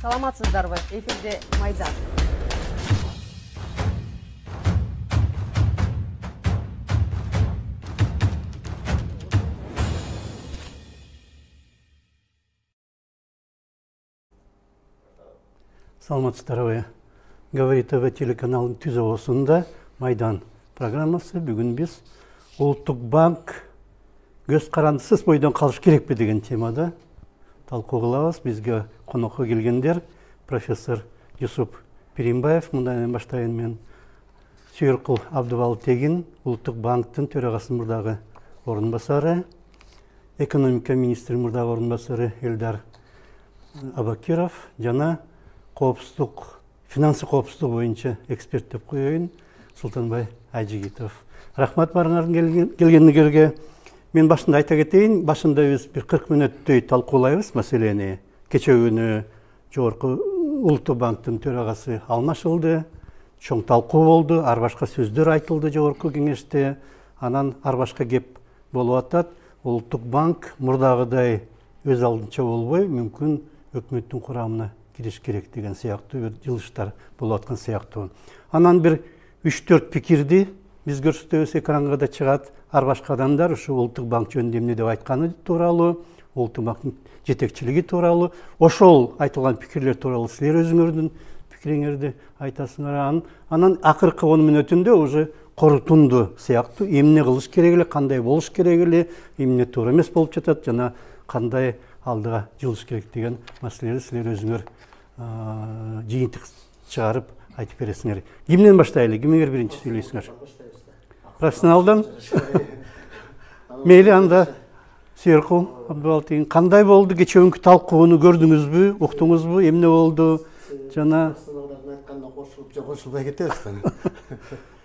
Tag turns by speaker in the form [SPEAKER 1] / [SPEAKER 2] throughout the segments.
[SPEAKER 1] Саламатсыздарбы? Эфирде Майдан.
[SPEAKER 2] Саламатсыздарбы. Говорит ТВ телеканалының түзеуісінде Майдан программасы. Бүгін біз Ұлттық банк көз қарандысыз бойдан қалыш керек пе деген темада талқы қылабыз. Бізге қонаққа келгендер профессор Юсуп Перимбаев, мұндан баштайын мен Сүйірқұл Абдыбалтегин, Ұлттық банктың төрағасы мұрдағы орынбасары, экономика министрі мұрдағы орынбасары Элдар Абакиров, жана финансы қауіпсіздік бойынша эксперт деп қойайын Сұлтанбай Айжигитов. Рахмат барыңардың келгендерге. Мен башында айта кетейін, башында біз бір 40 минуттей талқылаймыз мәселені. Кеше күні жогорку Ұлттық банктың төрағасы алмашылды, чоң талқы болды, арбашқа сөздер айтылды жогорку кеңеште. Анан арбашқа кеп болуп атат. Ұлттық банк мурдагыдай өз алдынча болбой, мүмкүн өкмөттүн курамына кириш керек деген сыяктуу жылыштар болуп аткан сыяктуу. Анан бир 3-4 пикирди биз көрсөтөбүз, экранга да чыгат. Арбашка адамдар ушу Ұлттық банк жөнүндө эмне деп айтканы тууралуу, Ұлттық банктын жетекчилиги тууралуу, ошол айтылган пикирлер тууралуу силер өзүңөрдүн пикириңерди айтасыңар. Анан акыркы 10 мүнөтүндө уже корутунду сыяктуу эмне кылыш керек эле, кандай болуш керек эле, эмне туура эмес болуп жатат жана кандай алдыга жылыш керек деген маселелерди силер өзүңөр жыйынтык чыгарып айтып бересиңер. Кимден баштайлы? Кимиңер биринчи сүйлөйсүңөр? Профессионалдан? Мейли, анда Сүйірқұл Абдыбалтегин, кандай болду? Кече күнкү талкууну көрдүңүзбү, уктуңузбу? Эмне болду? Жана профессионалдардын айтканына кошулуп же кошулбай кетебиз.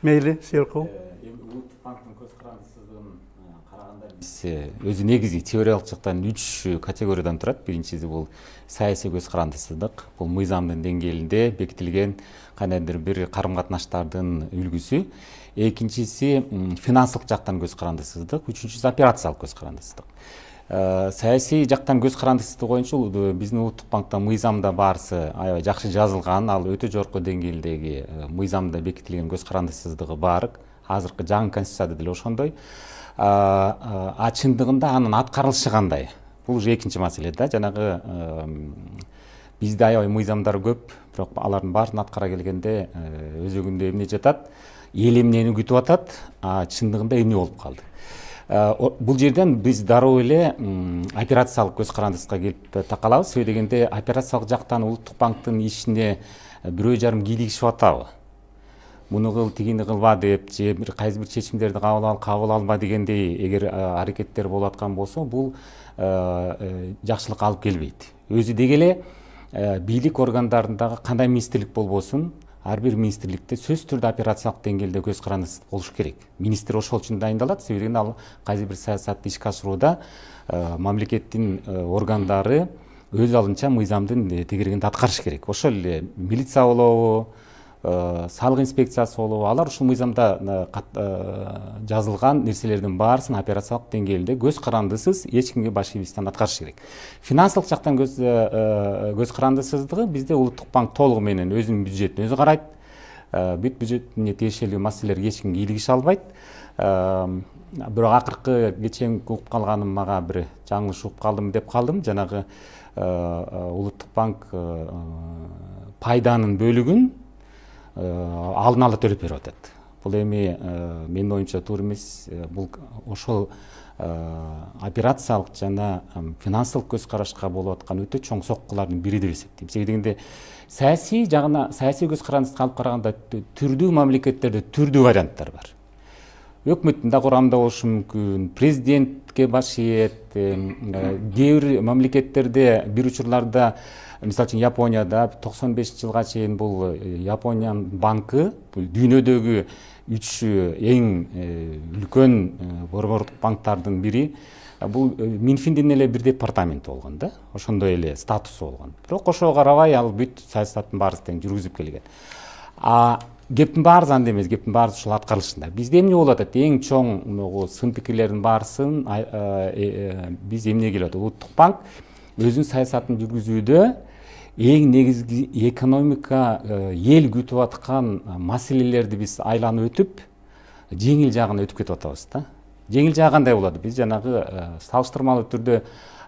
[SPEAKER 2] Мейли, Сүйірқұл.
[SPEAKER 3] Ұлттық банктын көз карандысыздыгын караганда биз өзү негизи теориялык жактан 3 категориядан турат. Биринчиси бул саясий көз карандысыздык. Бул мыйзамдын деңгээлинде бекитилген кандайдыр бир карым-катнаштардын үлгүсү. Экинчиси финансылык жактан көз карандысыздык, үчүнчүсү операциялык көз карандысыздык. Саясий жактан көз карандысыздык боюнча биздин Ұлттық банкта мыйзамда баарысы аябай жакшы жазылган, ал өтө жогорку деңгээлдеги мыйзамда бекитилген көз карандысыздыгы бар. Азыркы жаңы конституцияда деле ошондой. Чындыгында анын аткарылышы кандай? Бул уже экинчи маселе да. Жанагы бизде аябай мыйзамдар көп, бирок алардын баарын аткара келгенде өзөгүндө эмне жатат? Эл эмнени күтүп атат, чындыгында эмне болуп калды. Бул жерден биз дароо эле операциялык көз карандыска келип такалабыз. Себеби дегенде операциялык жактан Ұлттық банктын ишине бирөө жарым кийлигишип атабы. Муну кыл, тигини кылба деп, же кайсы бир чечимдерди кабыл алба дегендей эгер аракеттер болуп аткан болсо, бул жакшылыкка алып келбейт. Өзү деги эле бийлик органдарындагы кандай министрлик болбосун, ар бир министрликте сөз түрдө операциялык деңгээлде көз карандысыз болуш керек. Министр ошол үчүн дайындалат. Себеби ал кайсы бир саясатты ишке ашырууда мамлекеттин органдары өз алдынча мыйзамдын тегерегинде аткарыш керек. Ошол эле милиция болобу, салык инспекциясы болобу, алар ушул мыйзамда жазылган нерселердин баарысын операциялык деңгээлде көз карандысыз эч кимге баш ийбестен аткарыш керек. Финансылык жактан көз карандысыздыгы бизде Ұлттық банк толугу менен өзүнүн бюджетин өзү карайт. Бүт бюджетине тиешелүү маселелерге эч ким кийлигише албайт. Бирок акыркы кечен угуп калганым, мага бир жаңылыш угуп калдым деп калдым. Жанагы Ұлттық банк пайданын бөлүгүн алдын ала төлөп берип атат. Бул эми менин оюмча туура эмес. Бул ошол операциялык жана финансылык көз карашка болуп аткан өтө чоң соккулардын бири деп эсептейм. Себеби дегенде саясий көз карандысты алып караганда түрдүү мамлекеттерде түрдүү варианттар бар. Өкмөттүн да курамында болушу мүмкүн, президентке баш ийет, кээ бир мамлекеттерде бир учурларда, мисалы үчүн Японияда 95-жылга чейин бул Япониянын банкы дүйнөдөгү 3 эң үлкөн борбордук банктардын бири. Бул Минфиндин эле бир департаменти болгон да, ошондой эле статусу болгон. Бирок ошого карабай ал бүт саясаттын баарысын тең жүргүзүп келген. Кептин баарысы анда эмес, кептин баарысы ушул аткарылышында. Бизде эмне болуп атат? Эң чоң сын пикирлердин баарысын биз эмне келип атат? Ұлттық банк өзүнүн саясатын жүргүзүүдө эң негизги экономика эл күтүп аткан маселелерди биз айланып өтүп жеңил жагына өтүп кетип атабыз да. Жеңил жагы кандай болот? Биз жанагы салыштырмалуу түрдө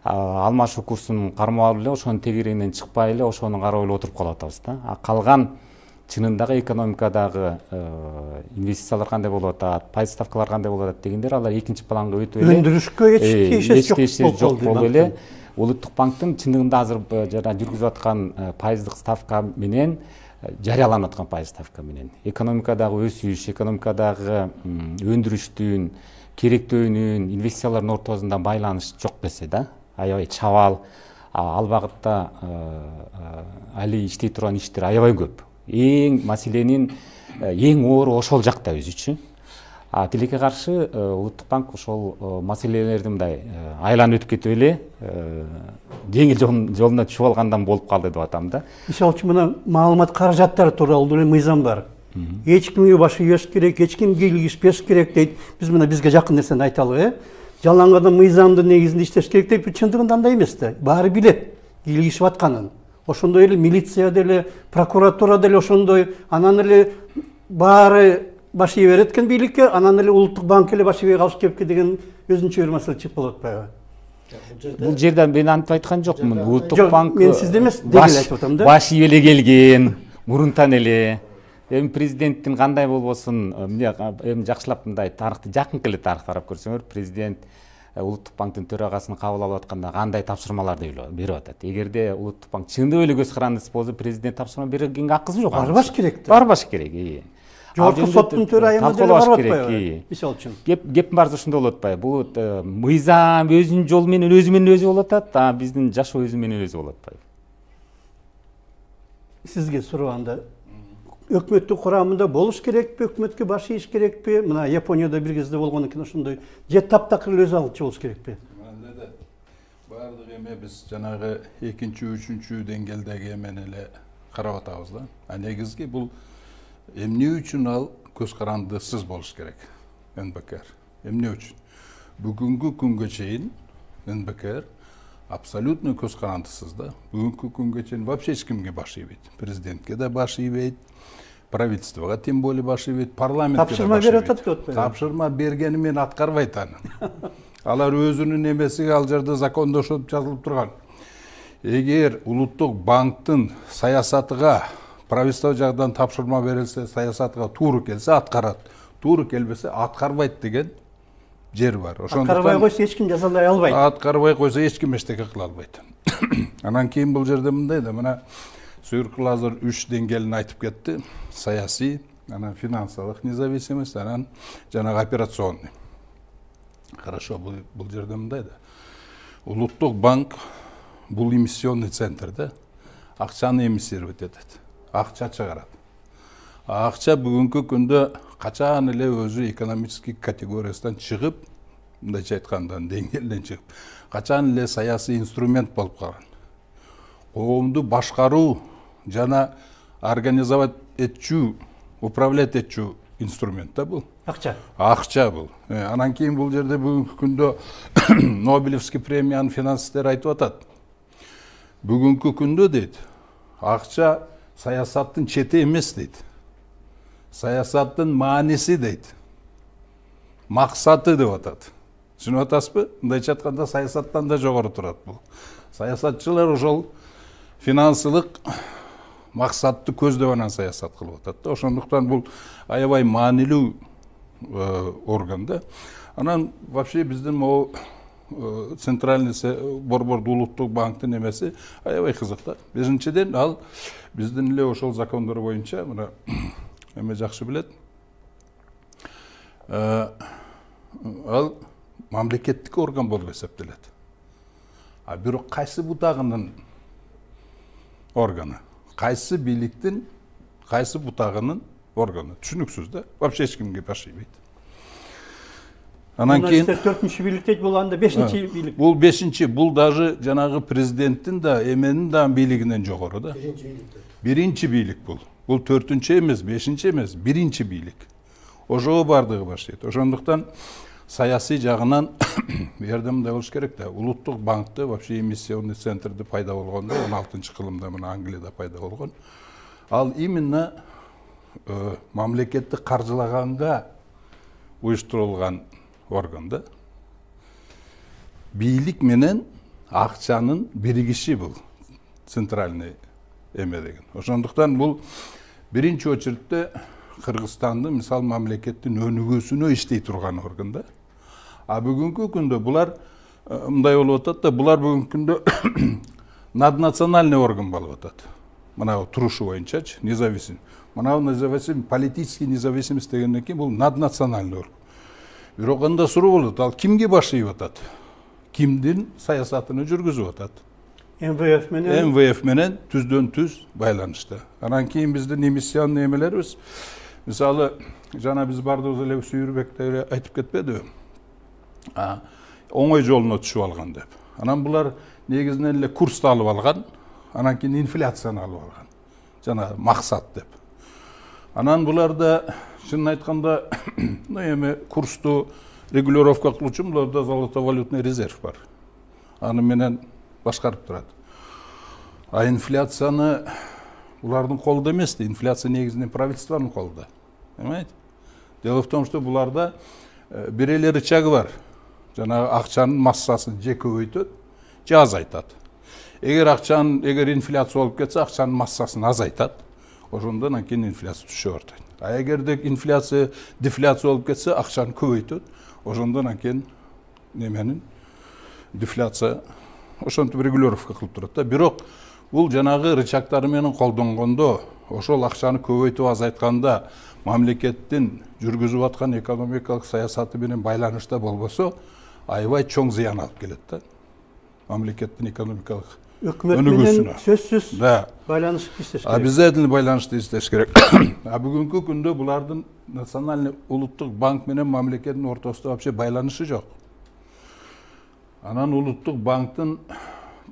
[SPEAKER 3] алмашуу курсун кармап алып эле ошонун тегерегинен чыкпай эле ошону карап эле отуруп калып атабыз да. Калган чынындагы экономикадагы инвестициялар кандай болуп атат, пайыз ставкалар кандай болуп атат дегендер алар экинчи планга өтүп эле
[SPEAKER 2] өндүрүшкө эч тиешеси
[SPEAKER 3] жок болуп эле Улуттук банктын чындыгында азыр жана жүргүзүп аткан пайыздык ставка менен жарыяланып аткан пайыз ставка менен экономикадагы өсүш, экономикадагы өндүрүштүн, керектөөнүн, инвестициялардын ортосунда байланыш жок десе да, аябай чабал, ал багытта али иштей турган иштер аябай көп. Эң маселенин эң оору ошол жакта өзүчү. Тилекке каршы Улуттук банк ошол маселелерди мындай айланып өтүп кетип эле жеңил жолуна түшүп алгандан болуп калды деп атам да.
[SPEAKER 2] Мисалы үчүн мына маалымат каражаттары тууралуу деле мыйзам бар. Эч кимге баш ийбеш керек, эч кимге илгишпеш керек дейт. Биз мына бизге жакын нерсени айталы, жалаңгада мыйзамдын негизинде иштеш керек дейт. Чындыгында андай эмес да. Баары билет илгишип атканын. Ошондой эле милиция деле, прокуратура деле ошондой, анан эле баары баш ийе берет экен бийликке, анан эле Улуттук банк эле баш ийбей калыш керек деген өзүнчө бир маселе чыгып болот атпайбы?
[SPEAKER 3] Бул жерде мен антип айткан жокмун. Улуттук банк
[SPEAKER 2] мен сизде эмес, дегел айтып атам да.
[SPEAKER 3] Баш ийип эле келген, мурунтан эле. Эми президенттин кандай болбосун, эми жакшылап мындай тарыхты, жакынкы эле тарыхты карап көрсөңөр, президент Улуттук банктын төрагасын кабыл алып атканда кандай тапшырмаларды берип атат. Эгерде Улуттук банк чындап эле көз карандысы болсо, президент тапшырма бергенге акысы жок.
[SPEAKER 2] Барбаш керек да.
[SPEAKER 3] Барбаш керек.
[SPEAKER 2] Жогорку соттун төрайымы деле барып атпайбы? Мисалы үчүн.
[SPEAKER 3] Кеп баарда ошондой болуп атпайбы? Бул мыйзам өзүнүн жолу менен өзү болуп атат, биздин жашоо өзү менен өзү болуп атпайбы?
[SPEAKER 2] Сизге сураганда өкмөттүн курамында болуш керекпи, өкмөткө баш ийиш керекпи? Мына Японияда бир кезде болгон экен ошондой. Же таптакыр өзү алчу болуш керекпи?
[SPEAKER 4] Бардык эме биз жанагы экинчи, үчүнчү деңгээлдеги эмени эле карап атабыз да. Негизги бул эмне үчүн ал көз карандысыз болуш керек? НБКР. Эмне үчүн? Бүгүнкү күнгө чейин НБКР абсолютно көз карандысыз да. Бүгүнкү күнгө чейин вообще эч кимге баш ийбейт. Президентке да баш ийбейт, правительствого тем более баш ийбейт, парламентке да
[SPEAKER 2] тапшырма берип атат деп атпайбы?
[SPEAKER 4] Тапшырма бергени менен аткарбайт аны. Алар өзүнүн эмесиге ал жерде закондо ошентип жазылып турган. Эгер Улуттук банктын саясатыга правительство жагынан тапшырма берилсе, саясатыга тууру келсе аткарат, тууру келбесе аткарбайт деген жер бар.
[SPEAKER 2] Аткарбай койсо эч ким жазалай албайт.
[SPEAKER 4] Аткарбай койсо эч ким эчтеке кыла албайт. Анан кийин бул жерде мындай да, мына Сүйүркүл азыр 3 деңгээлин айтып кетти. Саясий, анан финансылык независимость, анан жанагы операционный. Хорошо, бул жерде мындай да. Улуттук банк бул эмиссионный центр да. Акчаны эмиссировать этет. Акча чыгарат. Акча бүгүнкү күндө качан эле өзү экономический категориясынан чыгып, мындайча айтканда деңгээлден чыгып, качан эле саясий инструмент болуп калган. Коомду башкаруу жана организовать этчү, управлять этчү инструмент да бул.
[SPEAKER 2] Акча.
[SPEAKER 4] Акча бул. Анан кийин бул жерде бүгүнкү күндө Нобелевский премиянын финансисттери айтып атат. Бүгүнкү күндө дейт, акча саясаттын чети эмес дейт. Саясаттын мааниси дейт. Максаты деп атат. Түшүнүп атасызбы? Мындайча айтканда саясаттан да жогору турат бул. Саясатчылар ошол финансылык максатты көздөп анан саясат кылып атат да. Ошондуктан бул аябай маанилүү орган да. Анан вообще биздин могу центральный борборду Улуттук банктын эмеси аябай кызык да. Биринчиден ал биздин эле ошол закондор боюнча мына эме жакшы билет. Ал мамлекеттик орган болуп эсептелет. А бирок кайсы бутагынын органы, кайсы бийликтин кайсы бутагынын органы түшүнүксүз да. Вообще эч кимге баш ийбейт. Анан кийин
[SPEAKER 2] 4-чү бийлик дейт, бул анда 5-чи бийлик.
[SPEAKER 4] Бул 5-чи, бул даже жанагы президенттин да эменин да бийлигинен жогору да. Биринчи бийлик бул. Бул 4-чү эмес, 5-чи эмес, биринчи бийлик. Ошого бардыгы баш ийет. Ошондуктан саясий жағынан жерде мындай болуш керек да. Улуттук банкты, вообще эмиссионный центрди пайда болгондо 16-кылымда мына Англияда пайда болгон. Ал именно мамлекетти каржылаганга уюштурулган орган да. Бийлик менен акчанын биригиши бул центральный эме деген. Ошондуктан бул биринчи очередте Кыргызстандын мисал мамлекеттин өнүгүүсүнө иштей турган орган да. А бүгүнкү күндө булар мындай болуп атат да, булар бүгүнкү күндө наднациональный орган болуп атат. Мына турушу боюнчачы, независим. Мына независим, политический независимость дегенден кийин бул наднациональный орган. Бирок анда суроо болот, ал кимге баш ийип атат? Кимдин саясатыны жүргүзүп атат?
[SPEAKER 2] МВФ
[SPEAKER 4] менен түздөн түз байланышта. Анан кийин биздин эмиссионный эмелерибиз, мисалы, жана биз бардыгыбыз эле Сүйүрбекте эле айтып кетпедиби? Оңой жолуна түшүп алган деп. Анан булар негизинен эле курсту алып алган, анан кийин инфляцияны алып алган. Жана максат деп. Анан буларда чынын айтканда, эми курсту регулировка кылуучу буларда золотовалютный резерв бар. Аны менен башкарып турат. А инфляцияны булардын колунда эмес, инфляция негизинен правительствонун колунда. Понимаете? Дело в том, что буларда бир эле рычагы бар. Жана акчанын массасын же көбөйтөт, же азайтат. Эгер инфляция болуп кетсе, акчанын массасын азайтат. Ошондон кийин инфляция түшө баштайт. А эгерде инфляция, дефляция болуп кетсе, акчаны көбөйтөт. Ошондон кийин неменин дефляция ошентип регулировка кылып турат да. Бирок бул жанагы рычагтары менен колдонгондо, ошол акчаны көбөйтүп азайтканда мамлекеттин жүргүзүп аткан экономикалык саясаты менен байланышта болбосо, аябай чоң зыян алып келет да. Мамлекеттин экономикалык өнүгүүсүнө.
[SPEAKER 2] Сөзсүз
[SPEAKER 4] да.
[SPEAKER 2] Байланышып иштеш керек.
[SPEAKER 4] Обязательно байланышты иштеш керек. А бүгүнкү күндө булардын национальный улуттук банк менен мамлекеттин ортосунда вообще байланышы жок. Анан улуттук банктын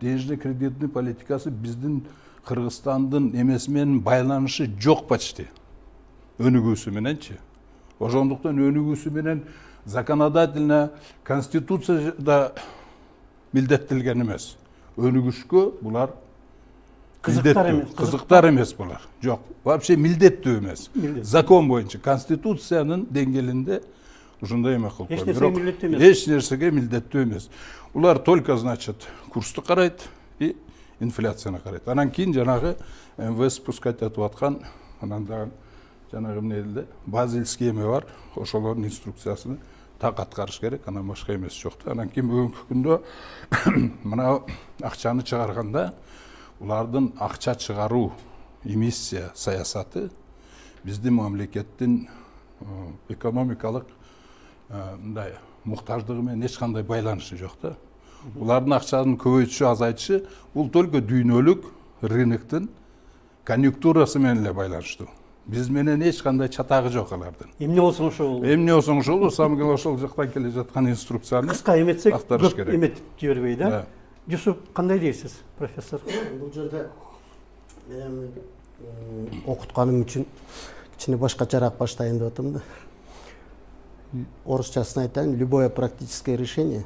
[SPEAKER 4] денежный кредитный политикасы биздин Кыргызстандын эмеси менен байланышы жок почти. Өнүгүүсү мененчи. Ошондуктан өнүгүүсү менен законодательно конституцияда милдеттелген эмес. Өнүгүшкө булар кызыктар эмес булар. Жок, вообще милдеттүү эмес. Закон боюнча конституциянын деңгээлинде ушундай эме кылып койгон. Эч нерсеге милдеттүү эмес. Улар только, значит, курсту карайт и инфляцияны карайт. Анан кийин жанагы МВФ спускать этип аткан, анан дагы жанагы эмнеде базельский эме бар, ошолордун инструкциясын так аткарыш керек, анан башка эмес жок да. Анан кийин бүгүнкү күндө мына акчаны чыгарганда улардын акча чыгаруу эмиссия саясаты биздин мамлекеттин экономикалык мындай муктаждыгы менен эч кандай байланышы жок да. Улардын акчанын көбөйтүшү, азайтышы бул только дүйнөлүк рыноктун конъюнктурасы менен эле байланыштуу. Биз менен эч кандай чатагы жок алардын.
[SPEAKER 2] Эмне болсоң ошол.
[SPEAKER 4] Эмне болсоң ошол, самгыл ошол жактан келе жаткан инструкцияны
[SPEAKER 2] кыска эметсек,
[SPEAKER 4] актарыш керек.
[SPEAKER 2] Эметип жибербей да. Жусуп, кандай дейсиз, профессор?
[SPEAKER 5] Бул жерде мен окутканым үчүн кичине башкачараак баштайын деп атам да. Орусчасын айтайын, любое практическое решение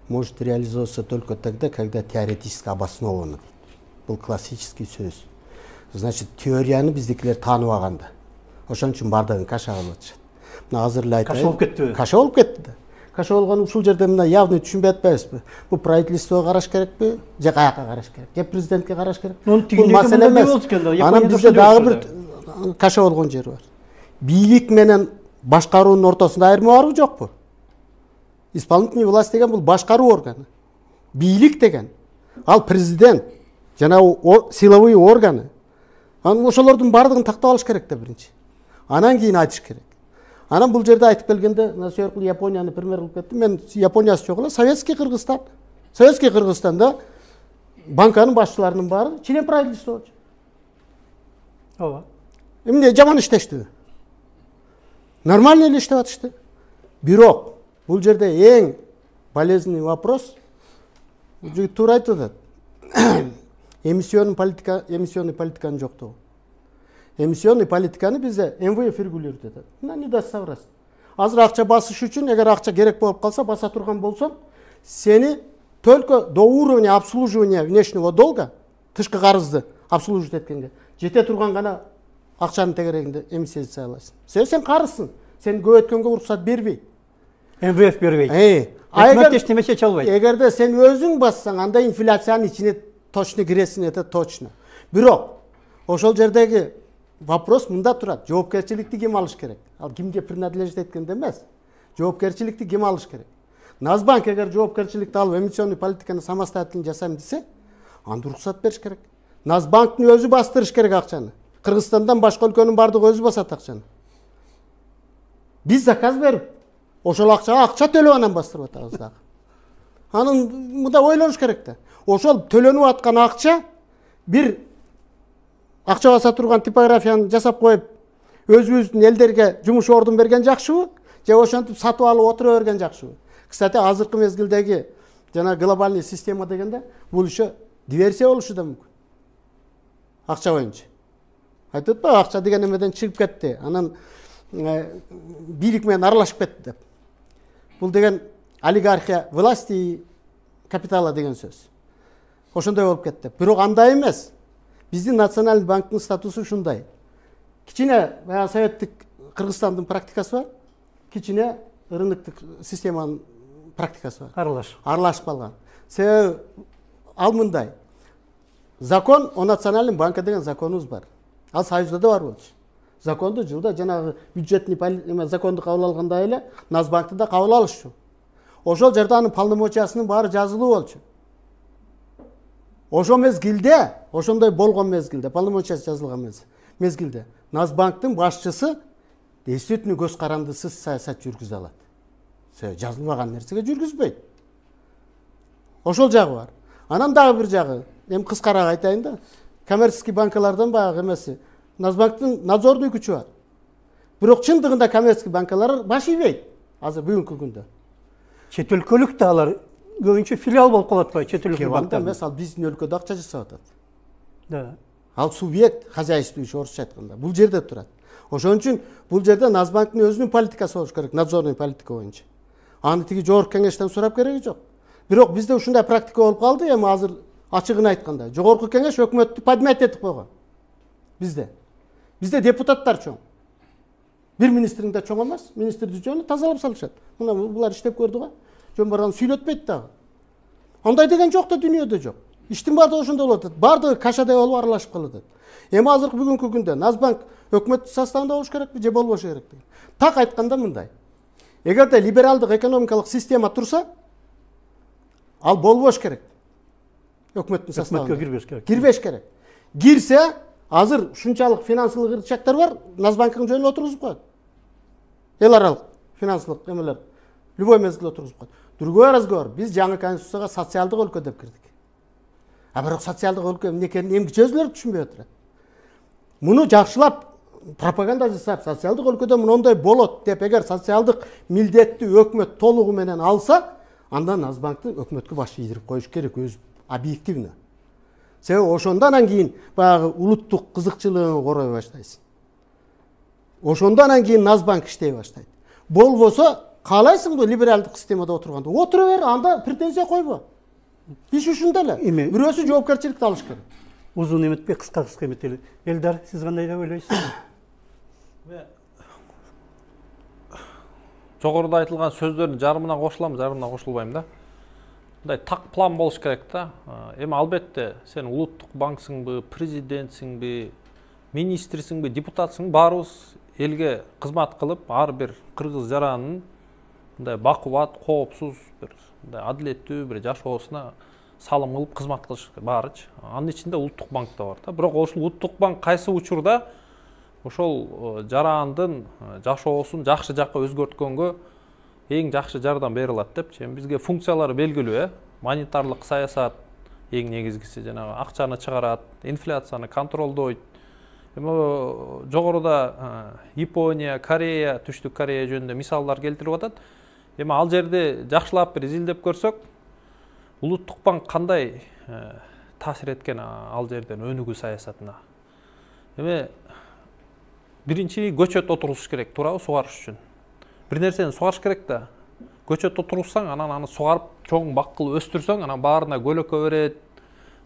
[SPEAKER 5] может реализоваться только тогда, когда теоретически обосновано. Бұл классический сөз. Значит, теорияны биздикилер таанып алганда. Ошон үчүн бардыгын каша кылып атышат. Мына азыр эле айтайын.
[SPEAKER 2] Каша болуп кетти.
[SPEAKER 5] Каша болуп кетти да. Каша болгон ушул жерде мына явный түшүнбөй атпайбызбы? Бул правительствого караш керекпи? Же каяка караш керек? Же президентке караш керек?
[SPEAKER 2] Бул маселе эмес.
[SPEAKER 5] Анан бизде дагы бир каша болгон жери бар. Бийлик менен башкаруунун ортосунда айырма барбы жокпу? Исполнительный власть деген бул башкаруу органы. Бийлик деген ал президент жана силовые органы. Анан ошолордун бардыгын тактап алыш керек да биринчи. Анан кийин айтыш керек. Анан бул жерде айтып келгенде, сүйөркүл Японияны пример кылып кеттим. Мен Япониясы жок эле, Советский Кыргызстан. Советский Кыргызстанда банканын башчыларынын баары член правительства.
[SPEAKER 2] Ооба.
[SPEAKER 5] Эмне жаман иштешти? Нормально эле иштеп атышты. Бирок бул жерде эң болезненный вопрос, жигит туура айтып атат. Эмиссионный политиканы жоктугу. Эмиссионный политиканы бизде МВФ регулирует этет. Мына не даст соврас. азыр акча басыш үчүн эгер акча керек болуп калса баса турган болсоң, сени только до уровня обслуживания внешнего долга, тышкы карызды обслуживать эткенге жете турган гана акчанын тегерегинде эмиссия аласың. Сен карызсың, сен көп өткөнгө уруксат бербейт.
[SPEAKER 2] МВФ бербейт.
[SPEAKER 5] Эгер
[SPEAKER 2] эчтемече чалбайт.
[SPEAKER 5] Эгерде сен өзүң бассаң, анда инфляциянын ичине точно киресиң, это точно. Бирок ошол жердеги вопрос мында турат. Жоопкерчиликти ким алыш керек? Ал кимге принадлежит эткенде эмес. Жоопкерчиликти ким алыш керек? Назбанк эгер жоопкерчиликти алып эмиссионный политиканы самостоятельно жасайм десе, анда уруксат бериш керек. Назбанктын өзү бастырыш керек акчаны. Кыргызстандан башка өлкөнүн бардыгы өзү басат акчаны. Биз заказ берип, ошол акча төлөп анан бастырып атабыз дагы. Анын мында ойлонуш керек да. Ошол төлөнүп аткан акча бир акча баса турган типографияны жасап коюп, өзүбүздүн элдерге жумуш ордун берген жакшыбы, же ошентип сатып алып отура берген жакшыбы? Кстати, азыркы мезгилдеги жана глобальный система дегенде бул еще диверсия болушу да мүмкүн. Акча боюнча. Айтып атпайбы, акча деген эмеден чыгып кетти, анан бийлик менен аралашып кетти деп. Бул деген олигархия власти и капитала деген сөз. Ошондой болуп кетти. Бирок андай эмес. Биздин национальный банктын статусу ушундай. Кичине баягы советтик Кыргызстандын практикасы бар, кичине рыноктук системанын практикасы бар. Аралашып калган. Себеби ал мындай. Закон о национальном банке деген законубуз бар. Ал Союзда да бар болчу. Законду жылда жанагы бюджетный законду кабыл алгандай эле Назбанкты да кабыл алышчу. Ошол жерде анын полномочиясынын баары жазылуу болчу. Ошол мезгилде, ошондой болгон мезгилде, полномочиясы жазылган мезгилде Назбанктын башчысы действительно көз карандысыз саясат жүргүзө алат. Жазылбаган нерсеге жүргүзбөйт. Ошол жагы бар. Анан дагы бир жагы, эми кыскараак айтайын да, коммерческий банкалардан баягы эмеси, Назбанктын надзордуу күчү бар. Бирок чындыгында коммерческий банкалар баш ийбейт азыр бүгүнкү күндө.
[SPEAKER 2] Чет өлкөлүк да алар көбүнчө филиал болуп калат атпайбы, чет өлкө банктар
[SPEAKER 5] эмес, ал биздин өлкөдө акча жасап атат.
[SPEAKER 2] Да.
[SPEAKER 5] Ал субъект хозяйствующий, орусча айтканда, бул жерде турат. Ошон үчүн бул жерде Назбанктын өзүнүн политикасы болуш керек, надзорный политика боюнча. Аны тиги жогорку кеңештен сурап кереги жок. Бирок бизде ушундай практика болуп калды, эми азыр ачыгын айтканда, жогорку кеңеш өкмөттү подмять этип койгон. Бизде депутаттар чоң. Бир министрин да чоң эмес, министрди жөн тазалап салышат. Мына булар иштеп көрдү го. Жөн баран сүйлөтпөйт дагы. Андай деген жок да, дүйнөдө жок. Иштин баардыгы ошондой болот. Баардыгы кашадай болуп аралашып калат. Эми азыркы бүгүнкү күндө Назбанк өкмөт составында болуш керекпи же болбошу керек деген. Так айтканда мындай. Эгерде либералдык экономикалык система турса, ал болбош керек. Өкмөттүн составында кирбеш керек. Кирсе, азыр ушунчалык финансылык ырчактар бар, Назбанктын жөнүнө отургузуп коет. Эл аралык финансылык эмелер любой мезгилде отургузуп коет. Другой разговор, биз жаңы конституцияга социалдык өлкө деп кирдик. Бирок социалдык өлкө эмне экенин эмгиче өзүлөрү түшүнбөй отурат. Муну жакшылап пропаганда жасап, социалдык өлкөдө мындай болот деп, эгер социалдык милдетти өкмөт толугу менен алса, анда Назбанкты өкмөткө баш ийдирип коюш керек, өзү объективно. Себеби ошондон кийин баягы улуттук кызыкчылыгын корой баштайсың. Ошондон кийин Назбанк иштей баштайт. Болбосо, каалайсыңбы либералдык системада отурганды? Отура бер, анда претензия койбо. Иш ушунда эле. Бирөөсү жоопкерчиликти алыш керек.
[SPEAKER 2] Uzun emetпей, кыска эметели. Элдар, сиз кандай деп ойлойсуз?
[SPEAKER 6] Жогоруда айтылган сөздөрдүн жарымына кошулам, жарымына кошулбайм да. Мындай так план болуш керек да. Эми албетте сен улуттук банксыңбы, президентсиңби, министрсиңби, депутатсың, баарыбыз элге кызмат кылып, ар бир кыргыз жаранынын мындай бакубат, коопсуз, бир мындай адилеттүү бир жашоосуна салым кылып кызмат кылыш баарычы. Анын ичинде улуттук банк да бар да. Бирок ошол улуттук банк кайсы учурда ошол жарандын жашоосун жакшы жакка өзгөрткөнгө эң жакшы жардам бере алат депчи. Эми бизге функциялары белгилүү, монетарлык саясат эң негизгиси, жанагы акчаны чыгарат, инфляцияны контролдойт. Эми жогоруда Япония, Корея, Түштүк Корея жөнүндө мисалдар келтирип атат. Эми ал жерде жакшылап бир изилдеп көрсөк, улуттук банк кандай таасир эткен ал жерден өнүгүү саясатына. Эми биринчи көчөт отургузуш керек, туурабы, сугарыш үчүн. бир нерсени сугарыш керек да. Көчөт отурсаң, анан аны сугарып, чоң бак кылып өстүрсөң, анан баарына көлөкө берет,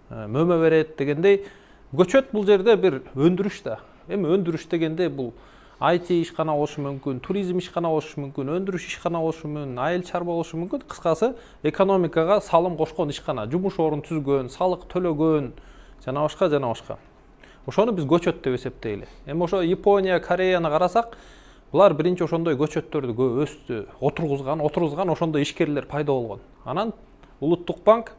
[SPEAKER 6] мөмө берет дегендей. Көчөт бул жерде бир өндүрүш да. Эми өндүрүш дегенде бул IT ишкана болушу мүмкүн, туризм ишкана болушу мүмкүн, өндүрүш ишкана болушу мүмкүн, айыл чарба болушу мүмкүн. Кыскасы, экономикага салым кошкон ишкана, жумуш орун түзгөн, салык төлөгөн, жана башка. Ошону биз көчөт деп эсептейли. Эми ошо Япония, Кореяны карасак, булар биринчи ошондой көчөттөрдү көп өстү, отургузган, ошондой ишкерлер пайда болгон. Анан Улуттук банк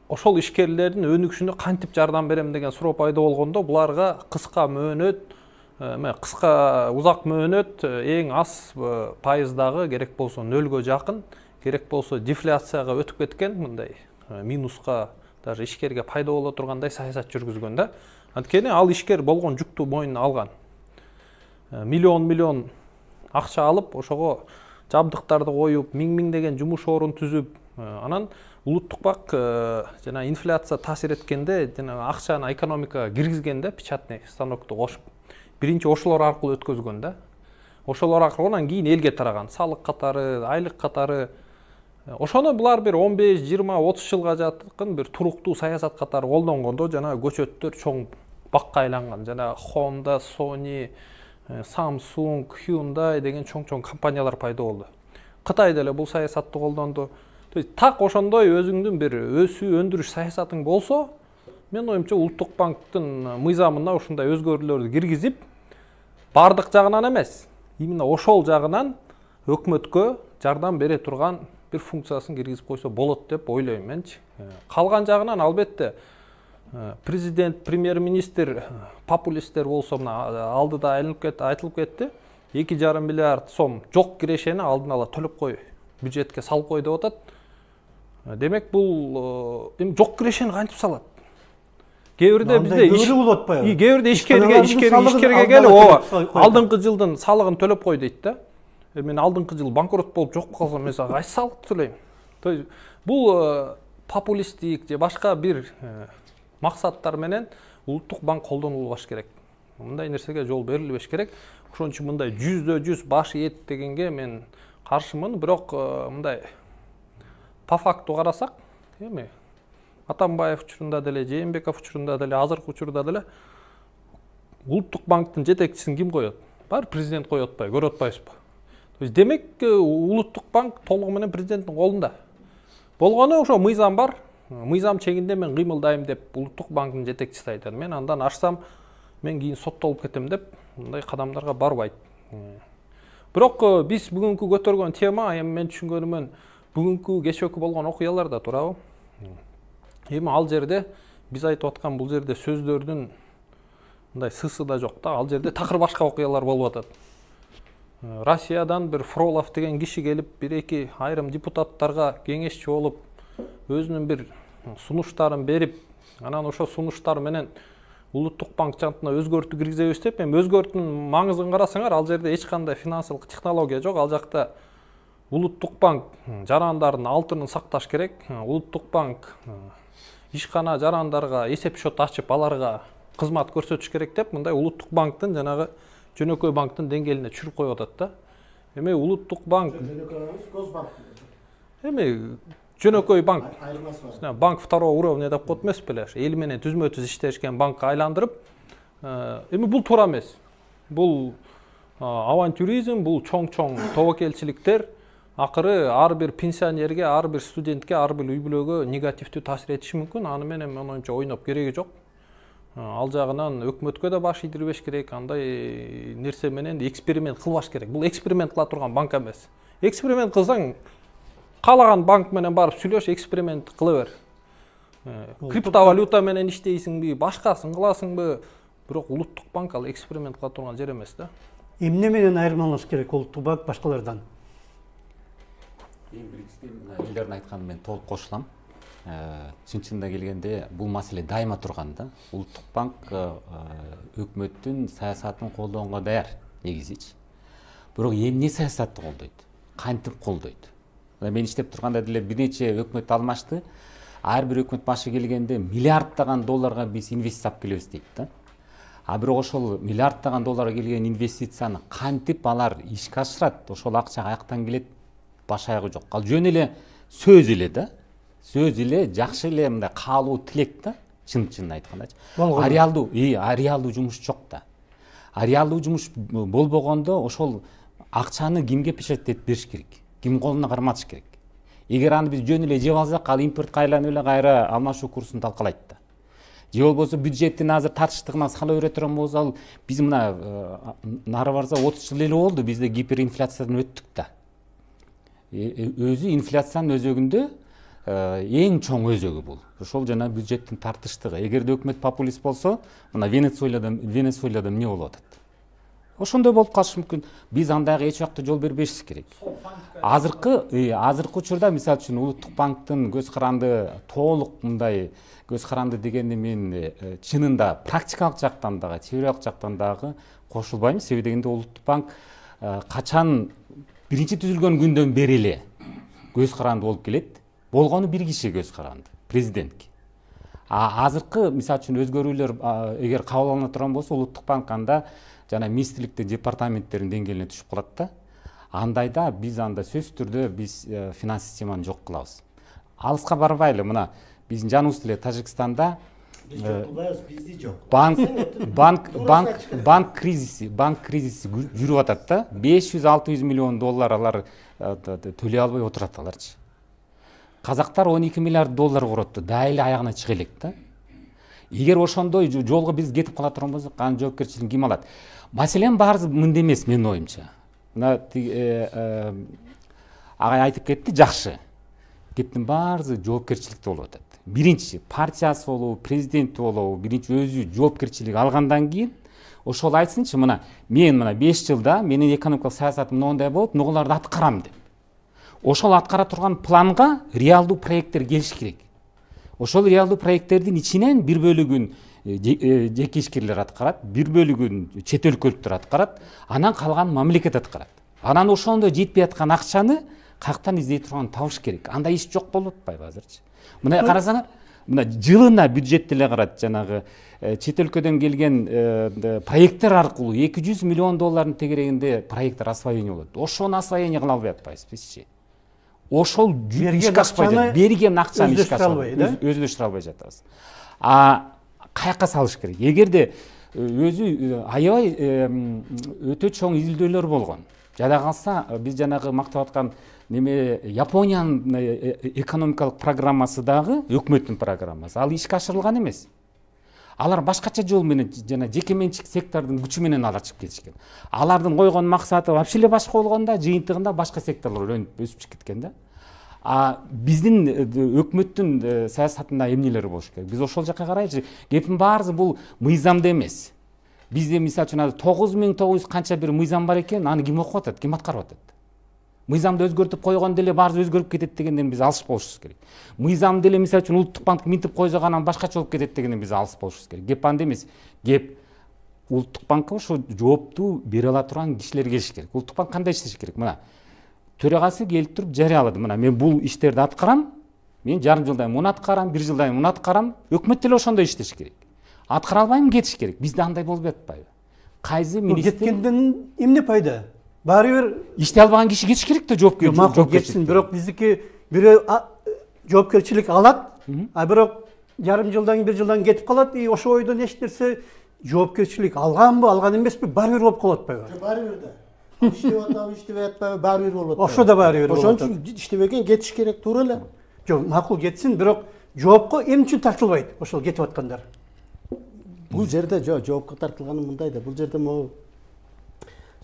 [SPEAKER 6] ошол ишкерлердин өнүгүшүнө кантип жардам берем деген суроо пайда болгондо, буларга кыска мөөнөт, узак мөөнөт, эң аз пайыздагы, керек болсо 0-га жакын, керек болсо дефляцияга өтүп кеткен, мындай минуска, даже ишкерге пайда боло тургандай саясат жүргүзгөн да. Анткени ал ишкер болгон жүктү мойнуна алган. Миллион акча алып, ошого жабдыктарды коюп, миңдеген жумуш орун түзүп, анан Улуттук банк жана инфляция таасир эткенде, жана акчаны экономикага киргизгенде, печатный станокты кошуп, биринчи ошолор аркылуу өткөзгөн да. Ошолор аркылуу анан кийин элге тараган, салык катары, айлык катары. Ошону булар бир 15, 20, 30 жылга жакын бир туруктуу саясат катары колдонгондо, жана көчөттөр чоң бакка айланган. Жана Honda, Sony, Samsung, Hyundai деген чоң компаниялар пайда болду. Кытай деле бул саясатты колдонду. То есть так ошондой өзүңдүн бир өсүү өндүрүш саясатың болсо, мен оюмча Улуттук банктын мыйзамына ушундай өзгөрүүлөрдү киргизип, бардык жагынан эмес, именно ошол жагынан өкмөткө жардам бере турган бир функциясын киргизип койсо болот деп ойлойм менчи. Калган жагынан албетте президент, премьер-министр, популисттер болсо мына алдыда айтылып кетти. 2,5 миллиард сом жок кирешени алдын ала төлөп кой, бюджетке салып кой деп атат. Демек бул эми жок кирешени кантип салат? Кээ бирде бизде кээ бирде ишкерге келип, ооба, алдыңкы жылдын салыгын төлөп кой дейт да. Мен алдыңкы жыл банкрот болуп жок калсам, мен сага кайсы салык төлөйм? То есть бул популисттик же башка бир максаттар менен Улуттук банк колдонулбаш керек. Мындай нерсеге жол берилбеш керек. Ошон үчүн мындай 100% баш эт дегенге мен каршымын, бирок мындай по факту карасак, эми Атамбаев учурунда деле, Жээнбеков учурунда деле, азыркы учурда деле Улуттук банктын жетекчисин ким коет? Бар президент коет атпайбы, көрүп атпайсызбы? То есть демек Улуттук банк толугу менен президенттин колунда. Болгону ошо мыйзам бар. Мыйзам чегинде мен кыймылдайм деп Улуттук банктын жетекчиси айтат. Мен андан ашсам, мен кийин соттолуп кетем деп мындай кадамдарга барбайт. Бирок биз бүгүнкү көтөргөн тема, эми мен түшүнгөнүмөн, бүгүнкү кечээкү болгон окуяларда турабы? Эми ал жерде биз айтып аткан бул жерде сөздөрдүн мындай сысы да жок да. Ал жерде такыр башка окуялар болуп атат. Россиядан бир Фролов деген киши келип, бир-эки айрым депутаттарга кеңешчи болуп, өзүнүн бир сунуштарын берип, анан ошо сунуштар менен Улуттук банк жантына өзгөртүү киргизебиз деп, эми өзгөртүүнүн маңызын карасаңар, ал жерде эч кандай финансылык технология жок. Ал жакта Улуттук банк жарандардын алтынын сакташ керек. Улуттук банк ишкана жарандарга эсеп счет ачып, аларга кызмат көрсөтүш керек деп, мындай Улуттук банктын жанагы жөнөкөй банктын деңгээлине түшүрүп коюп атат да. Эми Улуттук банк жөнөкөй банк, банк второго уровня деп коет эмес беле, эл менен түзмө-түз иштешкен банкка айландырып, эми бул туура эмес. Бул авантюризм, бул чоң тобокелчиликтер акыры ар бир пенсионерге, ар бир студентке, ар бир үй бүлөгө негативдүү таасир этиши мүмкүн. Аны менен мен оюмча ойноп кереги жок. Ал жагынан өкмөткө да баш ийдирбеш керек, андай нерсе менен эксперимент кылбаш керек. Бул эксперимент кыла турган банк эмес. Эксперимент кылсаң, каалаган банк менен барып сүйлөш, эксперимент кыла бер. Криптовалюта менен иштейсиңби, башкасын кыласыңбы? Бирок Улуттук банк ал эксперимент кыла турган жер эмес да.
[SPEAKER 2] Эмне менен айырмалаш керек Улуттук банк башкалардан?
[SPEAKER 3] Эң биринчиден Элдердин айтканына мен толук кошулам. Чын чынында келгенде бул маселе дайыма турган да. Улуттук банк өкмөттүн саясатын колдоонго даяр негизичи. Бирок эмне саясатты колдойт? Кантип колдойт? Мен иштеп турганда деле бир нече өкмөт алмашты. Ар бир өкмөт башы келгенде миллиарддаган долларга биз инвестиция алып келебиз дейт да. а бирок ошол миллиарддаган долларга келген инвестицияны кантип алар ишке ашырат, ошол акча каяктан келет, баш аягы жок. Ал жөн эле сөз эле да, сөз эле жакшы эле мындай каалоо тилек да, чын айткандачы. А реалдуу жумуш жок да. А реалдуу жумуш болбогондо ошол акчаны кимге печаттеп бериш керек, ким колуна карматыш керек. Эгер аны биз жөн эле жеп алсак, ал импортко айланып эле кайра алмашуу курсун талкалайт да. Же болбосо бюджеттин азыр татыштыгына сала бере турган болсо, ал биз мына нары барса 30 жыл эле болду, бизде гиперинфляциядан өттүк да. Өзү инфляциянын өзөгүндө эң чоң өзөгү бул. Ошол жана бюджеттин тартыштыгы. Эгерде өкмөт популист болсо, мына Венесуэлада эмне болуп атат? Ошондой болуп калышы мүмкүн. Биз андайга эч убакта жол бербешибиз керек. Азыркы учурда мисалы үчүн Улуттук банктын көз каранды толук мындай көз каранды дегенде мен чынында практикалык жактан дагы, теориялык жактан дагы кошулбайм. Себеби дегенде Улуттук банк качан биринчи түзүлгөн күндөн бери эле көз каранды болуп келет. Болгону бир киши көз каранды, президентке. Азыркы мисалы үчүн өзгөрүүлөр эгер кабыл алына турган болсо, Улуттук банк анда жана министрликтин департаменттеринин деңгээлине түшүп калат да. Андайда биз анда сөзсүз түрдө биз финанс системаны жок кылабыз. Алыска барбайлы, мына биздин жаныбыз эле Тажикстанда банк кризиси жүрүп атат да. 500-600 миллион доллар алар төлөй албай отурат аларчы. Казактар 12 миллиард доллар коротtu, дайылы аягына чыга элек да. Эгер ошондой жолго биз кетип кала турган болсок, анын жоопкерчилигин ким алат? Маселен баары мындай эмес, менин оюмча. Мына агай айтып кетти, жакшы. Кептин баары жоопкерчиликте болуп атат. Биринчи партиясы болобу, президенти болобу, биринчи өзү жоопкерчилик алгандан кийин ошол айтсынчы, мына мен 5 жылда менин экономикалык саясатым моундай болуп, мунуларды аткарам деп. Ошол аткара турган планга реалдуу проекттер келиш керек. Ошол реалдуу проекттердин ичинен бир бөлүгүн жеке ишкерлер аткарат, бир бөлүгүн чет өлкөлүктөр аткарат, анан калганын мамлекет аткарат. Анан ошондо жетпей аткан акчаны каяктан издей турган табыш керек. Андай иш жок болуп атпайбы азырчы? Мына карасаңар, мына жылына бюджетти эле карат, жанагы чет өлкөдөн келген проекттер аркылуу 200 миллион доллардын тегерегинде проекттер освоение болот. Ошону освоение кыла албай атпайбыз бизчи. Ошол ишке ашпай жатат. Берген акчаны ишке өздөштүрө албай жатабыз. Каяка салыш керек? Эгерде өзү аябай өтө чоң изилдөөлөр болгон. Жада калса биз жанагы мактап аткан неме Япониянын экономикалык программасы дагы өкмөттүн программасы. Ал ишке ашырылган эмес. Алар башкача жол менен жана жеке менчик сектордун күчү менен алар чыгып кетишкен. Алардын койгон максаты вообще эле башка болгондо, жыйынтыгында башка секторлор өсүп чыгып кеткен да. Биздин өкмөттүн саясатында эмнелер болуш керек? Биз ошол жака карайчы. Кептин баары бул мыйзамда эмес. Бизде мисалы үчүн 9900 канча бир мыйзам бар экен, аны ким окуп атат, ким аткарып атат? Мыйзамды өзгөртүп койгондо эле баары өзгөрүп кетет дегенден биз алыс болушубуз керек. Мыйзамды эле мисалы үчүн Улуттук банк минтип койсо анан башкача болуп кетет дегенден биз алыс болушубуз керек. Кеп анда эмес. Кеп Улуттук банкка ошо жоопту бере ала турган кишилер келиш керек. Улуттук банк кандай иштеш керек? Мына төрагасы келип туруп жарыялады. Мына мен бул иштерди аткарам. Мен жарым жылдан муну аткарам, бир жылдан муну аткарам. Өкмөт деле ошондой иштеш керек. Аткара албайм, кетиш керек. Бизде андай болбой атпайбы? Кайсы министр
[SPEAKER 2] кеткенден эмне пайда? Баары бир
[SPEAKER 3] иштей албаган киши кетиш керек да, жоопкерчилик
[SPEAKER 2] кетсин. Бирок биздики бирөө жоопкерчилик алат, бирок жарым жылдан бир жылдан кетип калат, ошо ойдон эч нерсе жоопкерчилик алганбы, алган эмеспи, баары бир болуп калып атпайбы?
[SPEAKER 5] Баары бир да. Иштеп атабы, иштебей атпайбы, баары бир болуп атат.
[SPEAKER 2] Ошо да баары бир болуп атат.
[SPEAKER 5] Ошон үчүн иштебеген кетиш керек, туура эле.
[SPEAKER 2] Жок, макул кетсин, бирок жоопко эмне үчүн тартылбайт ошол кетип аткандар?
[SPEAKER 5] Бул жерде жоопко тартылганы мындай да. Бул жерде могу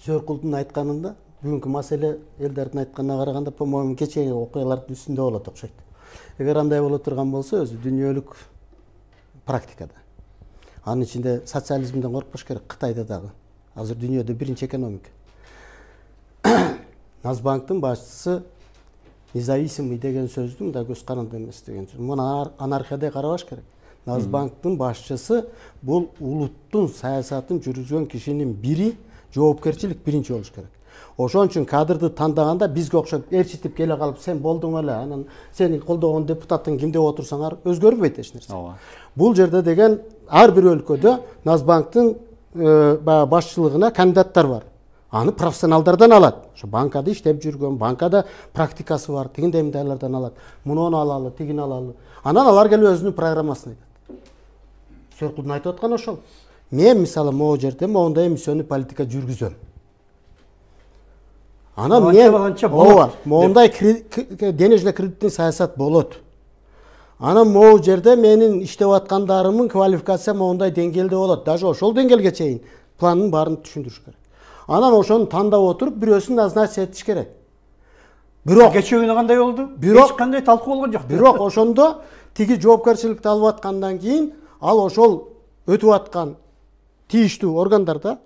[SPEAKER 5] Сөркулдун айтканында бүгүнкү маселе элдердин айтканына караганда, по-моему, кечеги окуялардын үстүндө болот окшойт. Эгер андай боло турган болсо, өзү дүйнөлүк практикада. Анын ичинде социализмден коркпош керек, Кытайда дагы. Азыр дүйнөдө биринчи экономика. Назбанктын башчысы независимый деген сөздүн да көз каранды эмес деген сөз. Муну анархиядай карабаш керек. Назбанктын башчысы бул улуттун саясатын жүргүзгөн кишинин бири, жоопкерчилик биринчи болуш керек. Ошон үчүн кадрды тандаганда бизге окшоп ээрчитип келе калып, сен болдуң эле, анан сени колдогон депутаттын кимде отурсаңар өзгөрбөйт эч нерсе. Бул жерде деген ар бир өлкөдө Назбанктын баягы башчылыгына кандидаттар бар. Аны профессионалдардан алат. Ошо банкада иштеп жүргөн, банкада практикасы бар, тигиндей мындайлардан алат. Муну алалы, тигини алалы. Анан алар келип өзүнүн программасын айтат. Сөркүлдүн айтып атканы ошол. Мен мисалы могу жерде моундай эмиссионный политика жүргүзөм. Анан мен моундай денежный кредиттин саясат болот. Анан могу жерде менин иштеп аткандарымдын квалификация моундай деңгээлде болот. Даже ошол деңгээлге чейин пландын баарын түшүндүрүш керек. Анан ошону тандап отуруп бирөөсүн назначить этиш керек. Бирок
[SPEAKER 2] кечээ кандай болду?
[SPEAKER 5] Бирок
[SPEAKER 2] Эч кандай талкуу болгон жок.
[SPEAKER 5] Бирок ошондо тиги жоопкерчиликти алып аткандан кийин ал ошол өтүп аткан тийиштүү органдарда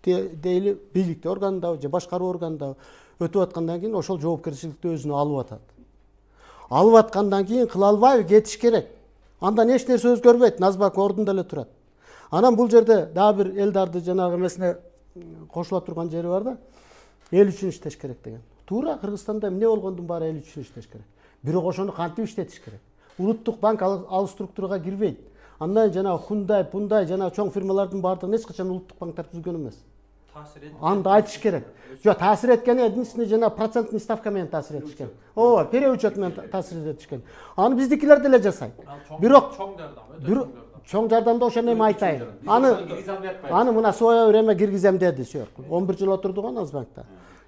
[SPEAKER 5] дейли бийликти органда же башкаруу органда өтүп аткандан кийин ошол жоопкерчиликти өзүнө алып атат. Алып аткандан кийин кыла албайбы, кетиш керек. Андан эч нерсе өзгөрбөйт, Назбак ордунда эле турат. Анан бул жерде дагы бир Элдарды жанагы эмесине кошула турган жери бар да. Эл үчүн иштеш керек деген. Туура Кыргызстанда эмне болгондун баары эл үчүн иштеш керек. Бирок ошону кантип иштетиш керек? Улуттук банк ал структурага кирбейт. Андан жанагы Hyundai, Hyundai жана чоң фирмалардын баардыгын эч качан улуттук банктар түзгөн эмес. Аны айтыш керек. Жок, таасир эткени единственный жана процентный ставка менен таасир этишкен. Ооба, переучет менен таасир этишкен. Аны биздикилер деле жасайт. Бирок чоң жардамда ошону эми айтайын. Аны мына свое время киргизем деди Сөркүл. 11 жыл отурду го Назбанкта.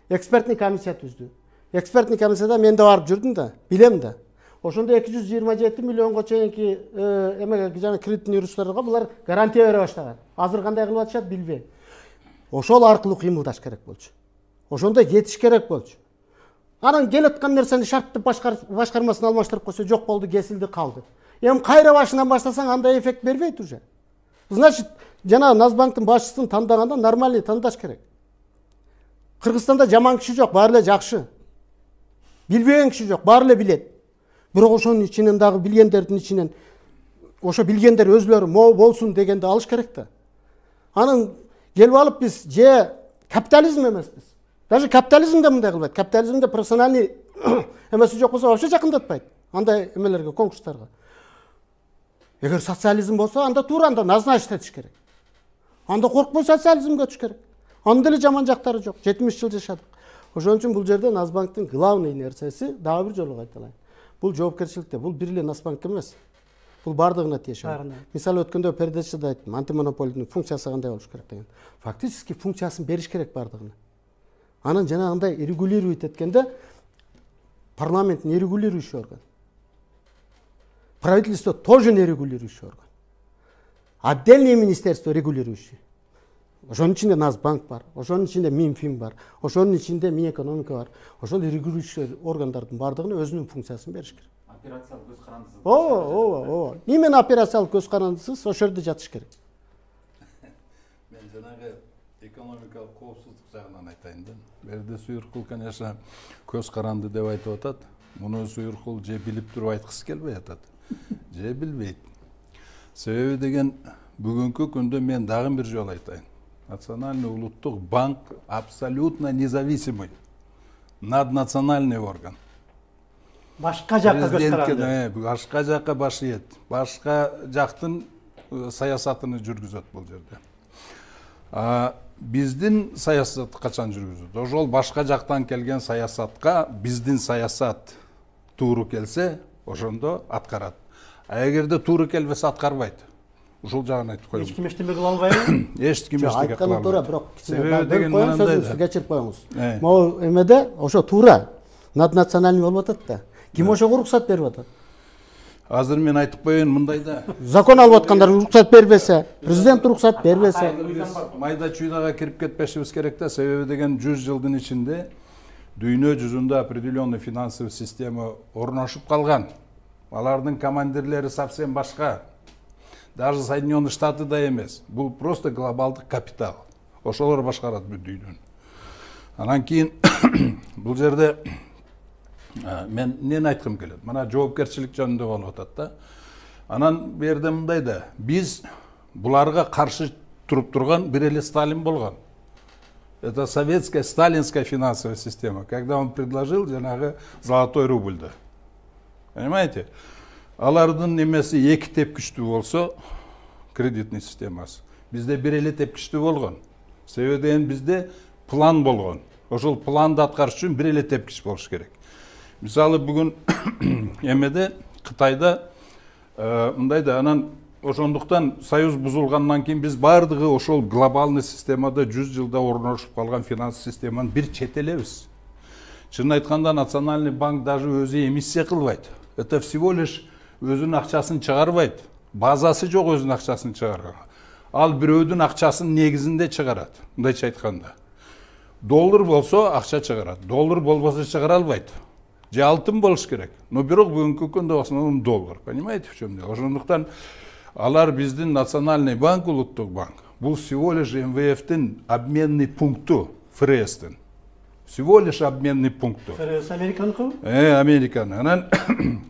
[SPEAKER 5] Экспертный комиссия түздү. Экспертный комиссияда мен да барып жүрдүм да, билем да. Ошондо 227 миллионго чейинки эмеге жана кредитный юристтерге булар гарантия бере баштаган. Азыр кандай кылып атышат билбейм. Ошол аркылуу кыймылдаш керек болчу. Ошондой кетиш керек болчу. Анан келаткан нерсени шарттык башкармасын алмаштырып койсо жок болду, кесилди, калды. Эми кайра башынан баштасаң андай эффект бербейт уже. Значит, жана Назбанктын башчысын тандаганда нормальный тандаш керек. Кыргызстанда жаман киши жок, баары эле жакшы. Билбеген киши жок, баары эле билет. Бирок ошонун ичинен дагы билгендердин ичинен ошо билгендер өзүлөрү могу болсун дегенди алыш керек да. Анан келип алып биз же капитализм эмеспиз. Даже капитализмде мындай кылбайт. Капитализмде профессиональный эмеси жок болсо вообще жакындатпайт. Андай эмелерге, конкурстарга. Эгер социализм болсо, анда туура анда назначить этиш керек. Анда коркпой социализмге өтүш керек. Анда эле жаман жактары жок. 70 жыл жашадык. Ошон үчүн бул жерде Назбанктын главный нерсеси дагы бир жолу кайталайм. Бул жоопкерчиликте, бул бир эле Назбанк эмес. Бул бардыгына тиешет. Мисалы өткөндө передачада айттым, антимонополдун функциясы кандай болуш керек деген. Фактически функциясын бериш керек бардыгына. Анан жанагындай регулировать эткенде парламент не регулирующий орган. Правительство тоже не регулирующий орган. Отдельное министерство регулирующий. Ошонун ичинде Назбанк бар, ошонун ичинде Минфин бар, ошонун ичинде Минэкономика бар. Ошол регулирующий органдардын бардыгына өзүнүн функциясын бериш керек.
[SPEAKER 3] Операциялык көз карандысыз.
[SPEAKER 5] Ооба. Именно операциялык көз карандысыз ошол жерде жатыш керек.
[SPEAKER 4] Мен жанагы экономикалык коопсуздук жагынан айтайын да. Берде Сүйүркул, конечно, көз каранды деп айтып атат. Муну Сүйүркул же билип туруп айткысы келбей атат, же билбейт. Себеби деген бүгүнкү күндө мен дагы бир жолу айтайын. Национальный улуттук банк абсолютно независимый, наднациональный орган.
[SPEAKER 2] Башка жакка көз каранды.
[SPEAKER 4] Башка жакка баш ийет. Башка жактын саясатыны жүргүзөт бул жерде. Биздин саясат качан жүргүзөт? Ошол башка жактан келген саясатка биздин саясат тууру келсе, ошондо аткарат. А эгерде тууру келбесе аткарбайт. Ушул жагын айтып коеюн.
[SPEAKER 2] Эч ким эчтеме кыла албайбы?
[SPEAKER 4] Эч ким эчтеме кыла
[SPEAKER 5] албайт. Айтканы туура, бирок
[SPEAKER 4] себеби деген мынандай да.
[SPEAKER 5] Кечирип коюңуз. Могу эмеде ошо туура наднациональный болуп атат да. Ким ошого уруксат берип атат?
[SPEAKER 4] Азыр мен айтып коеюн мындай да.
[SPEAKER 5] Закон алып аткандар уруксат бербесе, президент уруксат бербесе,
[SPEAKER 4] майда чуйдага кирип кетпешибиз керек да. Себеби деген 100 жылдын ичинде дүйнө жүзүндө определенный финансовый система орношуп калган. Алардын командирлери совсем башка. Даже Соединенные Штаты да эмес. Бул просто глобалдык капитал. Ошолор башкарат бүт дүйнөнү. Анан кийин бул жерде мен эмнени айткым келет? Мына жоопкерчилик жөнүндө болуп атат да. Анан берде мындай да, биз буларга каршы туруп турган бир эле Сталин болгон. Это советская, сталинская финансовая система, когда он предложил жанагы золотой рубльды. Понимаете? Алардын немеси эки тепкичтүү болсо, кредитный системасы. Бизде бир эле тепкичтүү болгон. Себебі бизде план болгон. Ошол планды аткарыш үчүн бир эле тепкич болуш керек. Мисалы бүгүн эмеде Кытайда мындай да анан ошондуктан союз бузулгандан кийин биз бардыгы ошол глобальный системада 100 жылда орношуп калган финанс системаны бир четелебиз. Чынын айтканда Национальный банк даже өзү эмиссия кылбайт. Это всего лишь өзүнүн акчасын чыгарбайт. Базасы жок өзүнүн акчасын чыгарган. Ал бирөөдүн акчасын негизинде чыгарат. Мындайча айтканда. Доллар болсо акча чыгарат. Доллар болбосо чыгара албайт. Же алтын болуш керек. Но бирок бүгүнкү күндө в основном доллар. Понимаете, в чем дело? Ошондуктан алар биздин Национальный банк, улуттук банк. Бул всего лишь МВФтин обменный пункту, ФРСтин. Всего лишь обменный пункту.
[SPEAKER 2] ФРС американыкы?
[SPEAKER 4] Американы. Анан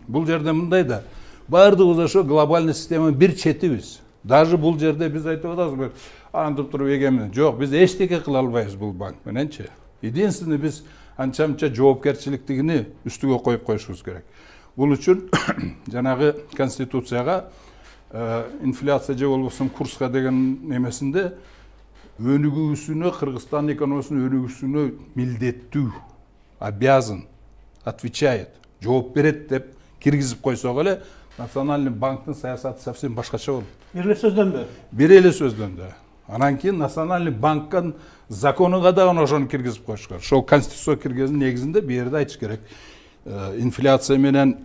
[SPEAKER 4] бул жерде мындай да. Бардыгыбыз ошо глобальный системанын бир четибиз. Даже бул жерде биз айтып атабыз, антып туруп эгемин. Жок, биз эчтеке кыла албайбыз бул банк мененчи. Единственный биз анча-мынча жоопкерчиликтигини үстүгө коюп коюшубуз керек. Бул үчүн жанагы конституцияга инфляция же болбосо курска деген эмесинде өнүгүүсүнө, Кыргызстан экономикасынын өнүгүүсүнө милдеттүү, обязан, отвечает, жооп берет деп киргизип койсок эле, Национальный банктын саясаты совсем башкача болот.
[SPEAKER 2] Бир эле сөздөн бө?
[SPEAKER 4] Бир эле сөздөн да. Анан кийин Национальный банктын законуга да ошону киргизип коюш керек. Ошол конституцияга киргизген негизинде бу жерде айтыш керек. Инфляция менен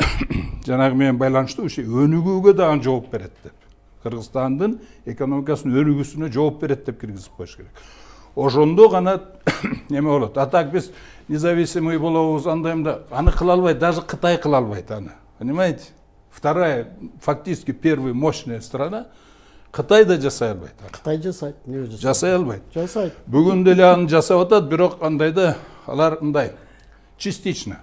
[SPEAKER 4] жанагы менен байланыштуу өнүгүүгө да жооп берет деп. Кыргызстандын экономикасынын өнүгүүсүнө жооп берет деп киргизип коюш керек. Ошондо гана неме болот. А так биз независимый болобуз андайымда аны кыла албайт, даже Кытай кыла албайт аны. Понимаете? Вторая, фактически первая мощная страна, Кытай да жасай албайт.
[SPEAKER 5] Кытай жасайт, эмне жасайт?
[SPEAKER 4] Жасай албайт.
[SPEAKER 5] Жасайт.
[SPEAKER 4] Бүгүн деле аны жасап атат, бирок андайда алар мындай частично.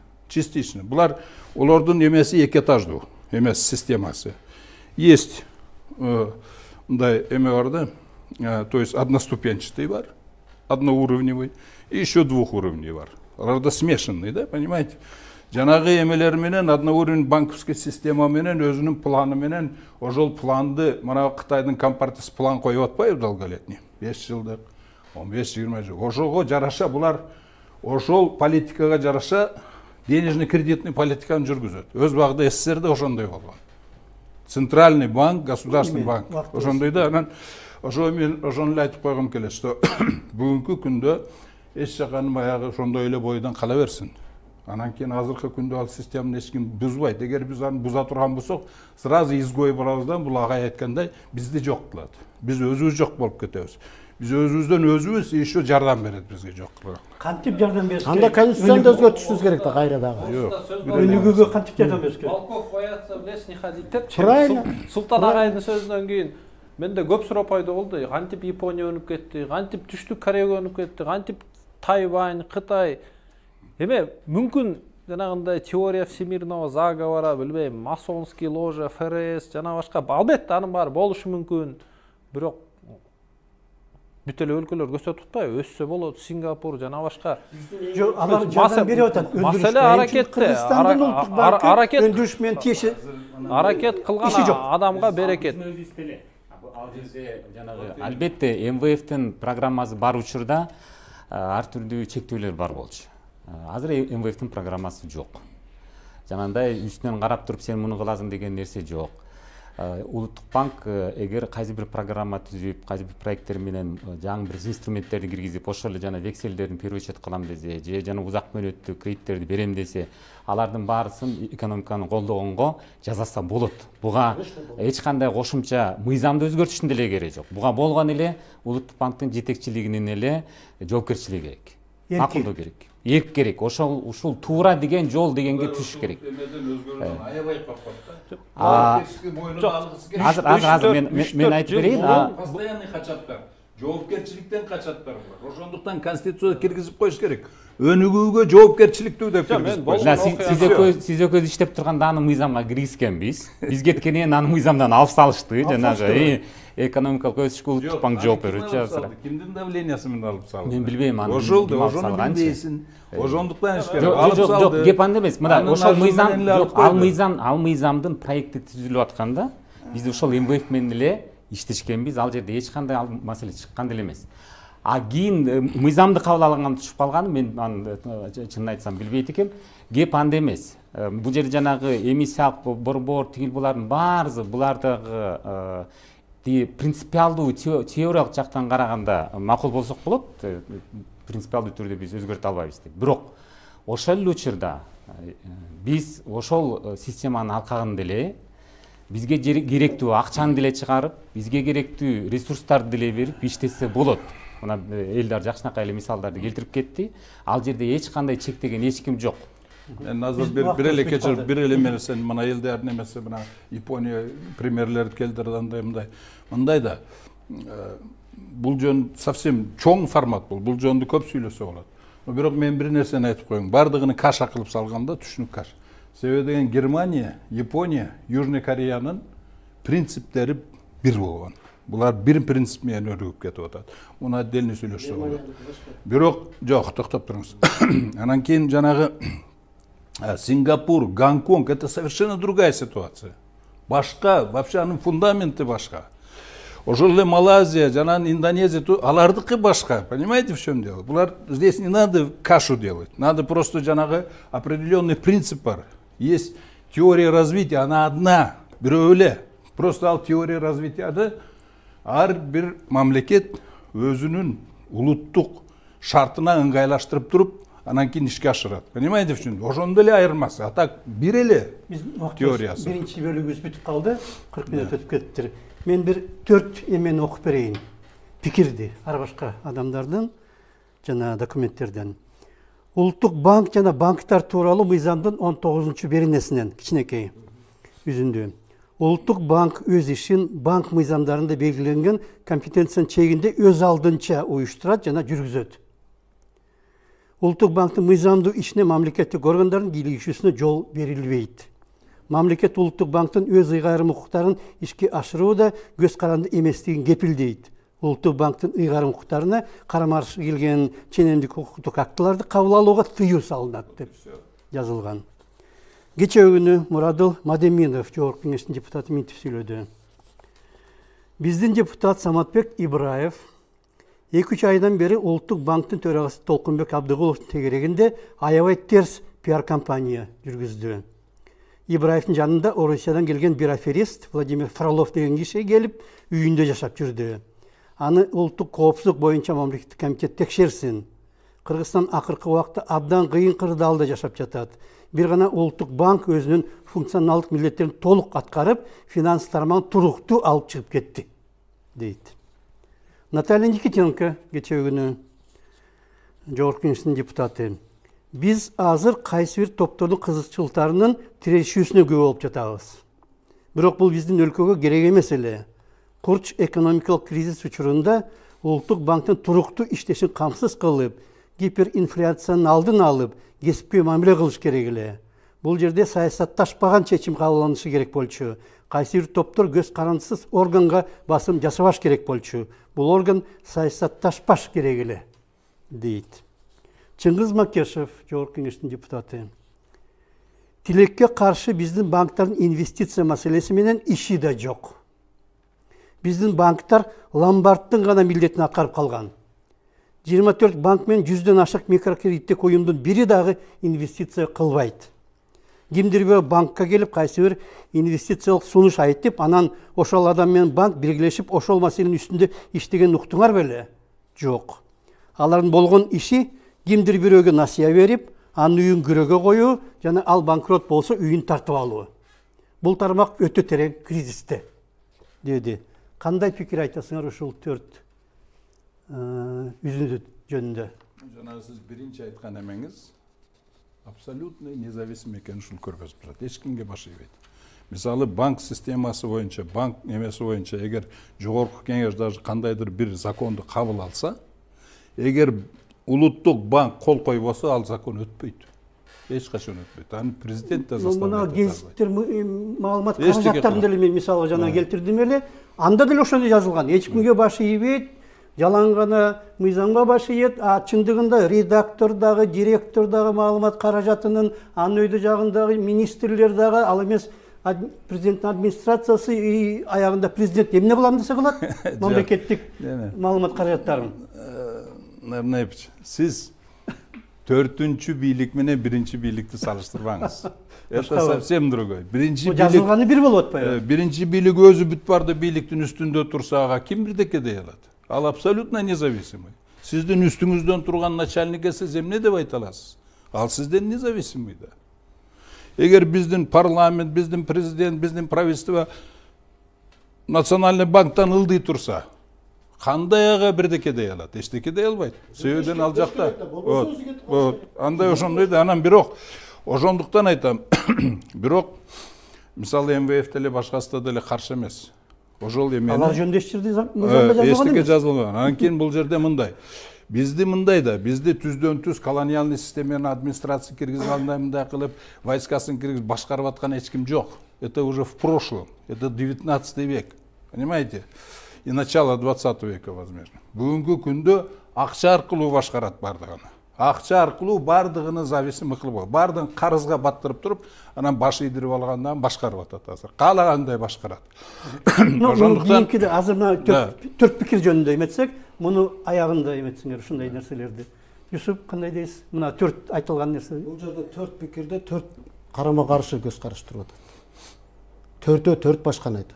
[SPEAKER 4] Булар олордун эмеси эки этаждуу эмес системасы. Есть мындай эме бар да, то есть одноступенчатый бар, одноуровневый, и еще двухуровневый бар. Аларда смешанный, да, понимаете? Жанагы эмелер менен одноуровневый банковский система менен өзүнүн планы менен ошол планды мына Кытайдын компартиясы план коюп атпайбы долголетний? 5 жылдык, 15-20 жыл. Ошого жараша булар ошол политикага жараша денежный кредитный политиканы жүргүзөт. Өз багында СССРде ошондой болгон. Центральный банк, государственный банк. Ошондой да, анан ошо мен ошону эле айтып койгум келет, что бүгүнкү күндө эч жаканы баягы ошондой эле бойдон кала берсин. Анан кийин азыркы күндө ал системаны эч ким бузбайт. Эгер биз аны буза турган болсок, сразу изгой болобуздан бул агай айткандай бизди жок кылат. Биз өзүбүз жок болуп кетебиз. Биз өзүбүздөн өзүбүз еще жардам берет бизге жок кылган.
[SPEAKER 2] Кантип жардам бериш керек?
[SPEAKER 5] Анда конституцияны өзгөртүшүбүз керек да кайра дагы.
[SPEAKER 2] Өнүгүүгө кантип жардам бериш керек?
[SPEAKER 6] Волков боятся в лес не ходить деп.
[SPEAKER 5] Правильно.
[SPEAKER 6] Султан агайдын сөзүнөн кийин менде көп суроо пайда болду. Кантип Япония өнүп кетти, кантип Түштүк Корея өнүп кетти, кантип Тайвань, Кытай. Эме мүмкүн жанагындай теория всемирного заговора, билбейм, масонский ложа, ФРС, жана башка албетте анын баары болушу мүмкүн. Бирок бүт эле өлкөлөр көсөтүп атпайбы? Өссө болот, Сингапур жана башка.
[SPEAKER 2] Жок, алар жардам берип атат.
[SPEAKER 6] Маселе аракетте. Аракет
[SPEAKER 2] өндүрүш менен тиеши
[SPEAKER 6] аракет кылган адамга берекет.
[SPEAKER 3] Ал жерде жанагы албетте МВФтин программасы бар учурда ар түрдүү чектөөлөр бар болчу. Азыр МВФтин программасы жок. Жанагындай үстүнөн карап туруп сен муну кыласың деген нерсе жок. Улуттук банк эгер кайсы бир программа түзүп, кайсы бир проекттер менен жаңы бир инструменттерди киргизип, ошол эле жана векселдерин перевод кылам десе, же жана узак мөөнөттүү кредиттерди берем десе, алардын баарысын экономиканы колдогонго жасаса болот. Буга эч кандай кошумча мыйзамды өзгөртүштүн деле кереги жок. Буга болгон эле Улуттук банктын жетекчилигинин эле жоопкерчилиги керек. Акылдуу керек. Эрк керек. Ушул туура деген жол дегенге түшүш керек. Азыр мен айтып берейин.
[SPEAKER 4] Постоянный качаттар. Жоопкерчиликтен качаттар бар. Ошондуктан конституцияга киргизип коюш керек. Өнүгүүгө жоопкерчиликтүү деп киргизип коюш.
[SPEAKER 3] Сиз экөөбүз иштеп турганда аны мыйзамга киргизгенбиз. Биз кеткенден аны мыйзамдан алып салышты. Жанагы экономикалык өсүшкө Улуттук банк жооп берүүчү.
[SPEAKER 4] Кимдин давлениясы менен алып салды?
[SPEAKER 3] Мен билбейм аны.
[SPEAKER 4] Ошондо билбейсин. Ошондуктан иш керек. Алып салды.
[SPEAKER 3] Жок, кеп анда эмес. Мына ошол мыйзам, жок, ал мыйзамдын проекти түзүлүп атканда, биз ошол МВФ менен эле иштешкенбиз, ал жерде эч кандай маселе чыккан деле эмес. А кийин мыйзамды кабыл алганда түшүп калганы мен аны чынын айтсам билбейт экем. Кеп анда эмес. Бул жерде жанагы эмиссиялык борбор, тигил булардын баарысы булардагы принципиалдуу теориялык жактан караганда макул болсок болот. Принципиалдуу түрдө биз өзгөртө албайбыз деп. Бирок ошол эле учурда биз ошол системаны алкаган деле бизге керектүү акчаны деле чыгарып, бизге керектүү ресурстарды деле берип иштесе болот. Мына элдер жакшынакай эле мисалдарды келтирип кетти. Ал жерде эч кандай чектеген эч ким жок.
[SPEAKER 4] Мен азыр бир эле кечирип, бир эле мерсени мына элдердин эмеси, мына Япония примерлерди келтирди андай мындай. Мындай да бул жөн совсем чоң формат бул. Бул жөнүндө көп сүйлөсө болот. Бирок мен бир нерсени айтып коеюн. Бардыгын каша кылып салганда түшүнүк каш. Себеби деген Германия, Япония, Южный Кореянын принциптери бир болгон. Булар бир принцип менен өргүп кетип атат. Муну отдельно сүйлөшсө болот. Бирок жок, токтоп туруңуз. Анан кийин жанагы Сингапур, Гонконг — это совершенно другая ситуация. Башка, вообще анын фундаменты башка. Ошол эле Малайзия, жанагы Индонезия, алардыкы башка. Понимаете, в чем дело? Булар здесь не надо кашу делать. Надо просто жанагы определенный принцип бар. Есть теория развития, она одна, бирөө эле. Просто ал теория развитияды ар бир мамлекет өзүнүн улуттук шартына ыңгайлаштырып туруп, анан кийин ишке ашырат. Понимаете, в чем? Ошондо эле айырмасы. А так бир эле теориясы.
[SPEAKER 2] Биринчи бөлүгүбүз бүтүп калды. 40 мүнөт өтүп кетти. Мен бир 4 эмени окуп берейин. Пикирди ар башка адамдардын жана документтерден. Улуттук банк жана банктар тууралуу мыйзамдын 19-беренесинен кичинекей үзүндү. Улуттук банк өз ишин банк мыйзамдарында белгиленген компетенциянын чегинде өз алдынча уюштурат жана жүргүзөт. Улуттук банктын мыйзамдуу ишине мамлекеттик органдардын кийлигишүүсүнө жол берилбейт. Мамлекет улуттук банктын өз ыйгарым укуктарын ишке ашырууда көз каранды эместигин кепилдейт. Улуттук банктын ыйгарым укуктарына карама-каршы келген ченемдик укуктук актыларды кабыл алууга тыюу салынат деп жазылган. Кечээ күнү Мурадыл Мадеминов, Жогорку Кеңештин депутаты, минтип сүйлөдү. Биздин депутат Саматбек Ибраев 2-3 айдан бери Улуттук банктын төрагасы Толкунбек Абдыгуловдун тегерегинде аябай терс пиар кампания жүргүздү. Ибраевдин жанында Орусиядан келген бир аферист Владимир Фролов деген киши келип үйүндө жашап жүрдү. Аны улуттук коопсуздук боюнча мамлекеттик комитет текшерсин. Кыргызстан акыркы убакта абдан кыйын кырдаалда жашап жатат. Бир гана улуттук банк өзүнүн функционалдык милдеттерин толук аткарып, финанс тармагын туруктуу алып чыгып кетти, дейт. Наталья Никитенко кечээ күнү Жогорку Кеңештин депутаты. Биз азыр кайсы бир топтордун кызыкчылыктарынын тирешүүсүнө күбө болуп жатабыз. Бирок бул биздин өлкөгө керек эмес эле. Курч экономикалык кризис учурунда улуттук банктын туруктуу иштешин камсыз кылып, гиперинфляциянын алдын алып, кесипкөй мамиле кылыш керек эле. Бул жерде саясатташпаган чечим кабылданышы керек болчу. Кайсы бир топтор көз карандысыз органга басым жасабаш керек болчу. Бул орган саясатташпаш керек эле, дейт. Чыңгыз Макешев, Жогорку Кеңештин депутаты. Тилекке каршы биздин банктардын инвестиция маселеси менен иши да жок. Биздин банктар ломбардтын гана милдетин аткарып калган. 24 банк менен 100дөн ашык микрокредиттик уюмдун бири дагы инвестиция кылбайт. Кимдир бирөө банкка келип кайсы бир инвестициялык сунуш айтып, анан ошол адам менен банк биргелешип ошол маселенин үстүндө иштеген уктуңар беле? Жок. Алардын болгон иши кимдир бирөөгө насыя берип, анын үйүн күрөөгө коюу жана ал банкрот болсо үйүн тартып алуу. Бул тармак өтө терең кризисте, деди. Кандай пикир айтасыңар ушул 4 үзүндү жөнүндө?
[SPEAKER 4] Жана сиз биринчи айткан эмеңиз абсолютно независим экенин ушул көргөзүп турат. Эч кимге баш ийбейт. Мисалы банк системасы боюнча, банк немеси боюнча эгер Жогорку Кеңеш даже кандайдыр бир законду кабыл алса, эгер улуттук банк кол койбосо, ал закон өтпөйт. Эч качан өтпөйт. Аны президент да заставляет.
[SPEAKER 2] Мына гезиттер маалымат каражаттарын деле мен мисалга жана келтирдим эле. Анда деле ошондой жазылган. Эч кимге баш ийбейт, жалаң гана мыйзамга баш ийет. А чындыгында редактор дагы, директор дагы маалымат каражатынын, анын өйдө жагындагы министрлер дагы, ал эмес президенттин администрациясы аягында президент эмне кылам десе кылат. Мамлекеттик маалымат каражаттарын.
[SPEAKER 4] Нарнаевич, сиз 4-чү бийлик менен 1-чи бийликти салыштырбаңыз. Это совсем другой. Биринчи бийлик
[SPEAKER 2] жазылганы бир болуп атпайбы?
[SPEAKER 4] Биринчи бийлик өзү бүт барды бийликтин үстүндө турса, ага ким бирдеке дей алат? Ал абсолютно независимый. Сиздин үстүңүздөн турган начальникке сиз эмне деп айта аласыз? Ал сизден независимый да. Эгер биздин парламент, биздин президент, биздин правительство национальный банктан ылдый турса, кандай ага бирдеке дей алат? Эчтеке дей албайт. Себебен ал жакта. Андай ошондой да, анан бирок ошондуктан айтам. Бирок мисалы МВФ деле башкасы деле каршы эмес. Ошол эмени
[SPEAKER 2] алар жөнүндө эчтеке
[SPEAKER 4] жазылган. Анан кийин бул жерде мындай. Бизди мындай да, бизди түздөн түз колониальный системанын администрация киргизгандай мындай кылып, войскасын киргизип башкарып аткан эч ким жок. Это уже в прошлом. Это 19 век. Понимаете? И начало 20 века, возможно. Бүгүнкү күндө акча аркылуу башкарат бардыгын. Акча аркылуу бардыгыны зависим кылып, бардыгын карызга баттырып туруп, анан баш ийдирип алгандан башкарып атат азыр. Каалагандай башкарат.
[SPEAKER 2] Ошондуктан азыр мына төрт пикир жөнүндө эметсек, муну аягында эметсиңер ушундай нерселерди. Юсуп, кандай дейсиз? Мына төрт айтылган нерсе.
[SPEAKER 5] Бул жерде төрт пикирде төрт карама каршы көз караш туруп атат. Төртөө төрт башканы айтат.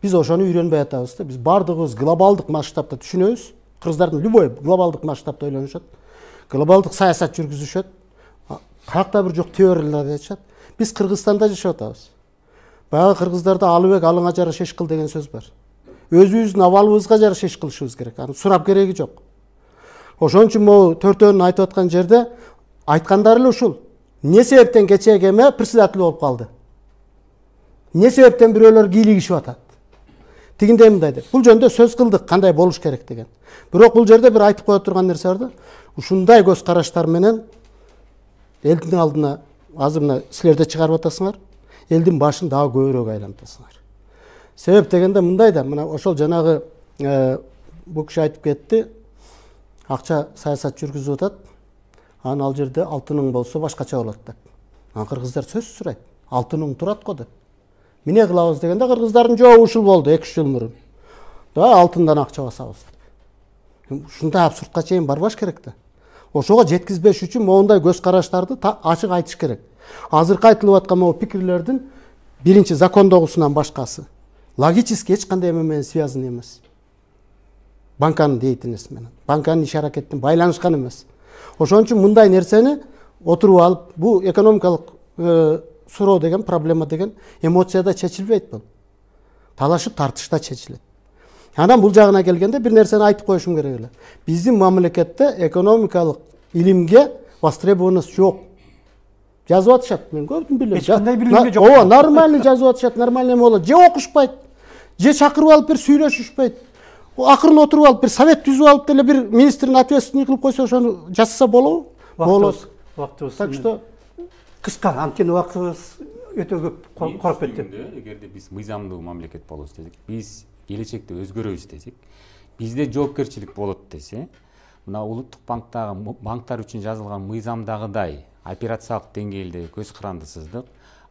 [SPEAKER 5] Биз ошону үйрөнбөй атабыз да. Биз бардыгыбыз глобалдык масштабта түшүнөбүз. Кыргыздардын любой глобалдык масштабта ойлонушат. Глобалдык саясат жүргүзүшөт. Каякта бир жок теориялар айтышат. Биз Кыргызстанда жашап атабыз. Баягы кыргыздарда алыбек алыңа жараша иш кыл деген сөз бар. Өзүбүздүн абалыбызга жараша иш кылышыбыз керек. Аны сурап кереги жок. Ошон үчүн могу төртөөнүн айтып аткан жерде айткандары эле ушул. Не себептен кечеги эме председатель болуп калды? Не себептен бирөөлөр кийлигишип атат? Тигиндей мындай деп. Бул жөнүндө сөз кылдык, кандай болуш керек деген. Бирок бул жерде бир айтып кое турган нерсе бар да. Ушундай көз караштар менен элдин алдына азыр мына силерде чыгарып атасыңар, элдин башын дагы көбүрөөк айлантасыңар. Себеп дегенде мындай да, мына ошол жанагы бул киши айтып кетти, акча саясат жүргүзүп атат, анан ал жерде алтының болсо башкача болот деп. Анан кыргыздар сөз сурайт, алтының турат го деп. Эмне кылабыз дегенде кыргыздардын жообу ушул болду 2-3 жыл мурун. Да алтындан акча басабыз деп. Ушундай абсурдка чейин барбаш керек да. Ошого жеткизбеш үчүн моундай көз караштарды ачык айтыш керек. Азыркы айтылып аткан могу пикирлердин биринчи закондогусунан башкасы логически эч кандай эме менен связан эмес. Банканын деятельности менен, банканын иш аракеттин байланышкан эмес. Ошон үчүн мындай нерсени отуруп алып, бул экономикалык суроо деген проблема деген эмоцияда чечилбейт бул. Талашып тартышта чечилет. Анан бул жагына келгенде бир нерсени айтып коюшум керек эле. Биздин мамлекетте экономикалык илимге востребованность жок. Жазып атышат, мен көптүн билем.
[SPEAKER 2] Эч кандай бир илимге жок.
[SPEAKER 5] Ооба, нормально жазып атышат, нормально эме болот. Же окушпайт, же чакырып алып бир сүйлөшүшпөйт. Акырын отуруп алып бир совет түзүп алып деле бир министрин ответственный кылып койсо ошону жасаса болобу? Болот.
[SPEAKER 2] Вактыбыз.
[SPEAKER 5] Так что
[SPEAKER 2] кыска, анткени убактыбыз өтө көп короп кетти.
[SPEAKER 3] Эгерде биз мыйзамдуу мамлекет болобуз десек, биз келечекте өзгөрөбүз десек, бизде жоопкерчилик болот десе, мына улуттук банктар үчүн жазылган мыйзамдагыдай операциялык деңгээлде көз карандысыздык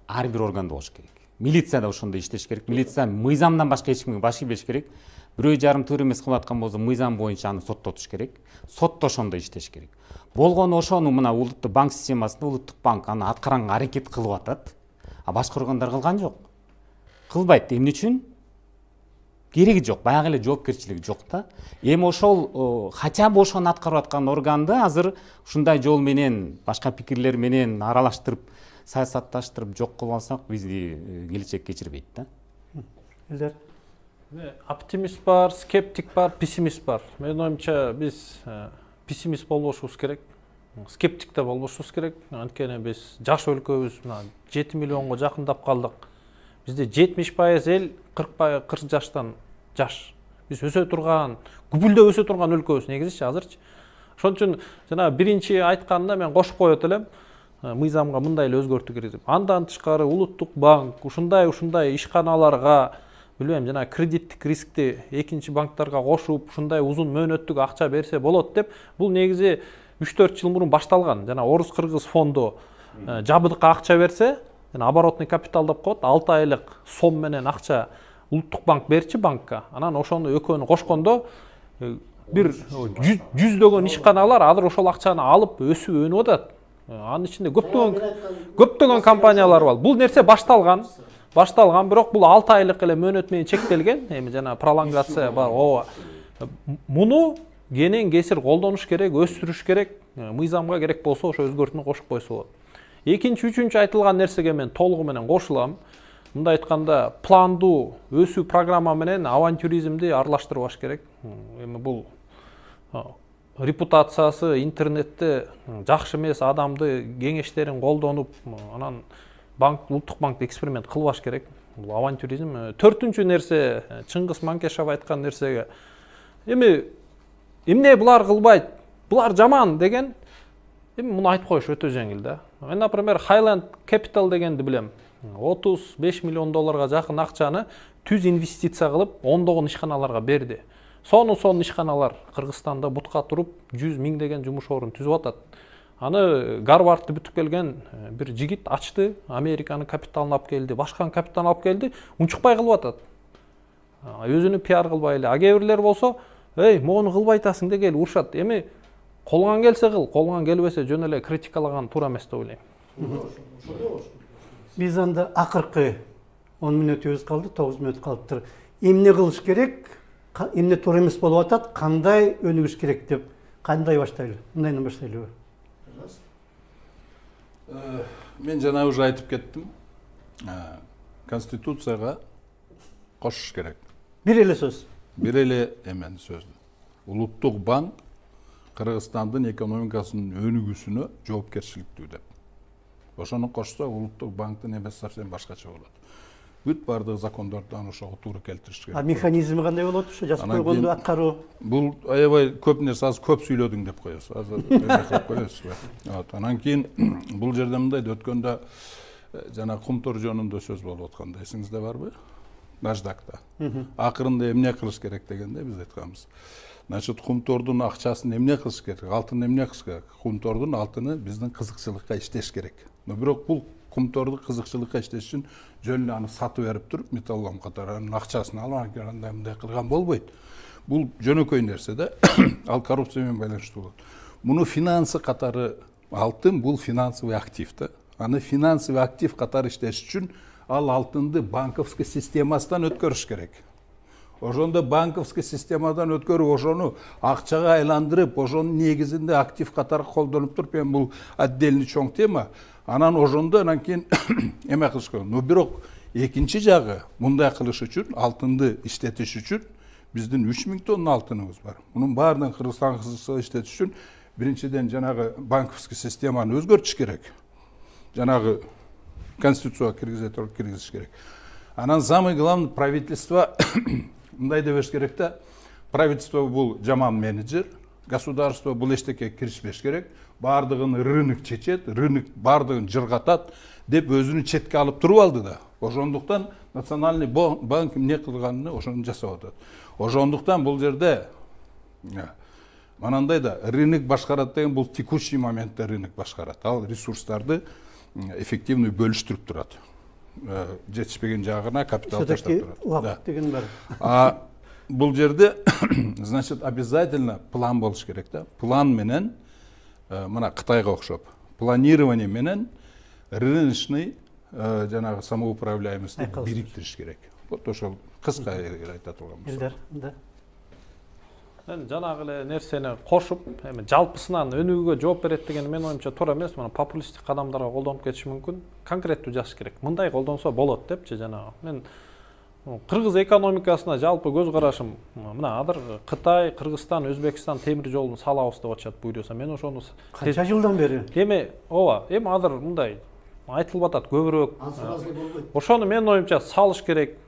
[SPEAKER 3] ар бир органда болуш керек. Милиция да ошондой иштеш керек. Милиция мыйзамдан башка эч кимге баш ийбеш керек. Бирөө жарым туура эмес кылып аткан болсо мыйзам боюнча аны соттотуш керек. Сот да ошондой иштеш керек. Болгону ошону мына улуттук банк системасында улуттук банк аны аткарганга аракет кылып атат. А башка органдар кылган жок. Кылбайт. Эмне үчүн? Кереги жок, баягы эле жоопкерчилиги жок да. Эми ошол хотя бы ошону аткарып аткан органды азыр ушундай жол менен, башка пикирлер менен аралаштырып, саясатташтырып жок кылып алсак, бизди келечек кечирбейт да.
[SPEAKER 2] Элдер.
[SPEAKER 6] Оптимист бар, скептик бар, пессимист бар. Менин оюмча биз пессимист болбошубуз керек. Скептик да болбошубуз керек. Анткени биз жаш өлкөбүз, мына 7 миллионго жакындап калдык. Бизде 70% эл 40 жаштан жаш. Биз өсө турган, күбүлдөп өсө турган өлкөбүз негизичи азырчы. Ошон үчүн жана биринчи айтканымда мен кошуп коет элем, мыйзамга мындай эле өзгөртүү киргизип. Андан тышкары улуттук банк ушундай ишканаларга, билбейм, жана кредиттик рискти экинчи банктарга кошуп, ушундай узун мөөнөттүк акча берсе болот деп, бул негизи 3-4 жыл мурун башталган. Жана орус-кыргыз фонду жабыдыкка акча берсе, оборотный капитал деп коет, 6 айлык сом менен акча улуттук банк берчи банкка. Анан ошону экөөнү кошкондо бир 100дөгөн ишканалар азыр ошол акчаны алып өсүп өнүп атат. Анын ичинде көптөгөн компаниялар бар. Бул нерсе башталган, бирок бул 6 айлык эле мөөнөт менен чектелген. Эми жана пролонгация бар. Ооба. Муну кенен кесир колдонуш керек, өстүрүш керек. Мыйзамга керек болсо ошо өзгөртүүнү кошуп койсо болот. Экинчи, үчүнчү айтылган нерсеге мен толугу менен кошулам. Мында айтканда пландуу өсүү программа менен авантюризмди аралаштырбаш керек. Эми бул репутациясы интернетте жакшы эмес адамды кеңештерин колдонуп, анан улуттук банкты эксперимент кылбаш керек. Бул авантюризм. Төртүнчү нерсе, Чыңгыз Манкешов айткан нерсеге эми эмне булар кылбайт, булар жаман деген, эми муну айтып коюш өтө жеңил да. Мен, например, Highland Capital дегенди билем. 35 миллион долларга жакын акчаны түз инвестиция кылып, ондогон ишканаларга берди. Сону ишканалар Кыргызстанда бутка туруп, 100 миңдеген жумуш орун түзүп атат. Аны Гарвардты бүтүп келген бир жигит ачты, Американын капиталын алып келди, башканын капиталын алып келди, унчукпай кылып атат. Өзүнү пиар кылбай эле. Кээ бирлер болсо, "Эй, мону кылбай атасың" деген урушат. Эми колуңан келсе кыл, колуңан келбесе жөн эле критикалаган туура эмес деп ойлойм.
[SPEAKER 2] Биз анда акыркы 10 мүнөтүбүз калды, 9 мүнөт калыптыр. Эмне кылыш керек, эмне туура эмес болуп атат, кандай өнүгүш керек деп кандай баштайлы? Мындайдан баштайлыбы?
[SPEAKER 4] Мен жана уже айтып кеттим. Конституцияга кошуш керек.
[SPEAKER 2] Бир эле сөз.
[SPEAKER 4] Бир эле эмен сөздү. Улуттук банк Кыргызстандын экономикасынын өнүгүүсүнө жоопкерчиликтүү деп. Ошону кошсо улуттук банктын эмеси совсем башкача болот. Бүт бардык закондордон ошого туура келтириш керек.
[SPEAKER 2] Механизми кандай болот? Ошо жазып койгонду аткаруу.
[SPEAKER 4] Бул аябай көп нерсе, азыр көп сүйлөдүң деп коесуз. Азыр кылып коесуз. Анан кийин бул жерде мындай өткөндө жана кумтор жөнүндө сөз болуп атканда эсиңизде барбы? Наждакта. Акырында эмне кылыш керек дегенде биз айтканбыз. Значит, кумтордун акчасын эмне кылыш керек? Алтын эмне кылыш керек? Кумтордун алтыны биздин кызыкчылыкка иштеш керек. Но бирок бул кумторду кызыкчылыкка иштеш үчүн жөн эле аны сатып берип туруп, металлом катары анын акчасын алып, мындай кылган болбойт. Бул жөнөкөй нерсе да. Ал коррупция менен байланыштуу болот. Муну финансы катары алтын бул финансовый актив да. Аны финансовый актив катары иштеш үчүн ал алтынды банковский системасынан өткөрүш керек. Ошондо банковский системадан өткөрүп, ошону акчага айландырып, ошонун негизинде актив катары колдонуп туруп, эми бул отдельный чоң тема. Анан ошондо анан кийин эме кылыш керек. Но бирок экинчи жагы, мындай кылыш үчүн, алтынды иштетиш үчүн биздин 3000 тонна алтыныбыз бар. Мунун баарын Кыргызстан иштетиш үчүн биринчиден жанагы банковский системаны өзгөртүш керек. Жанагы конституцияга киргизиш керек. Анан самый главный правительство мындай дебеш керек да. Правительство бул жаман менеджер, государство бул эчтеке киришпеш керек. Бардыгын рынок чечет, рынок бардыгын жыргатат деп өзүнүн четке алып туруп алды да. Ошондуктан национальный банк эмне кылганын ошону жасап атат. Ошондуктан бул жерде манандай да рынок башкарат деген бул текущий моментте рынок башкарат. Ал ресурстарды эффективный бөлүштүрүп турат. Жетишпеген жагына капитал таштап турат.
[SPEAKER 2] Убакыт деген бар.
[SPEAKER 4] Бул жерде значит обязательно план болуш керек да. План менен мына Кытайга окшоп, планирование менен рыночный жанагы самоуправляемость бириктириш керек. Вот ошол кыска айта турган болсок.
[SPEAKER 2] Да.
[SPEAKER 6] Мен жанагы эле нерсени кошуп, эми жалпысынан өнүгүүгө жооп берет деген мен оюмча туура эмес. Мына популисттик кадамдарга колдонуп кетиши мүмкүн. Конкреттүү жазыш керек. Мындай колдонсо болот депчи жанагы. Мен Кыргыз экономикасына жалпы көз карашым, мына азыр Кытай, Кыргызстан, Өзбекстан темир жолун салабыз деп атышат буйруса. Мен ошону
[SPEAKER 2] канча жылдан бери?
[SPEAKER 6] Эми азыр мындай айтылып атат көбүрөөк. Ошону мен оюмча салыш керек.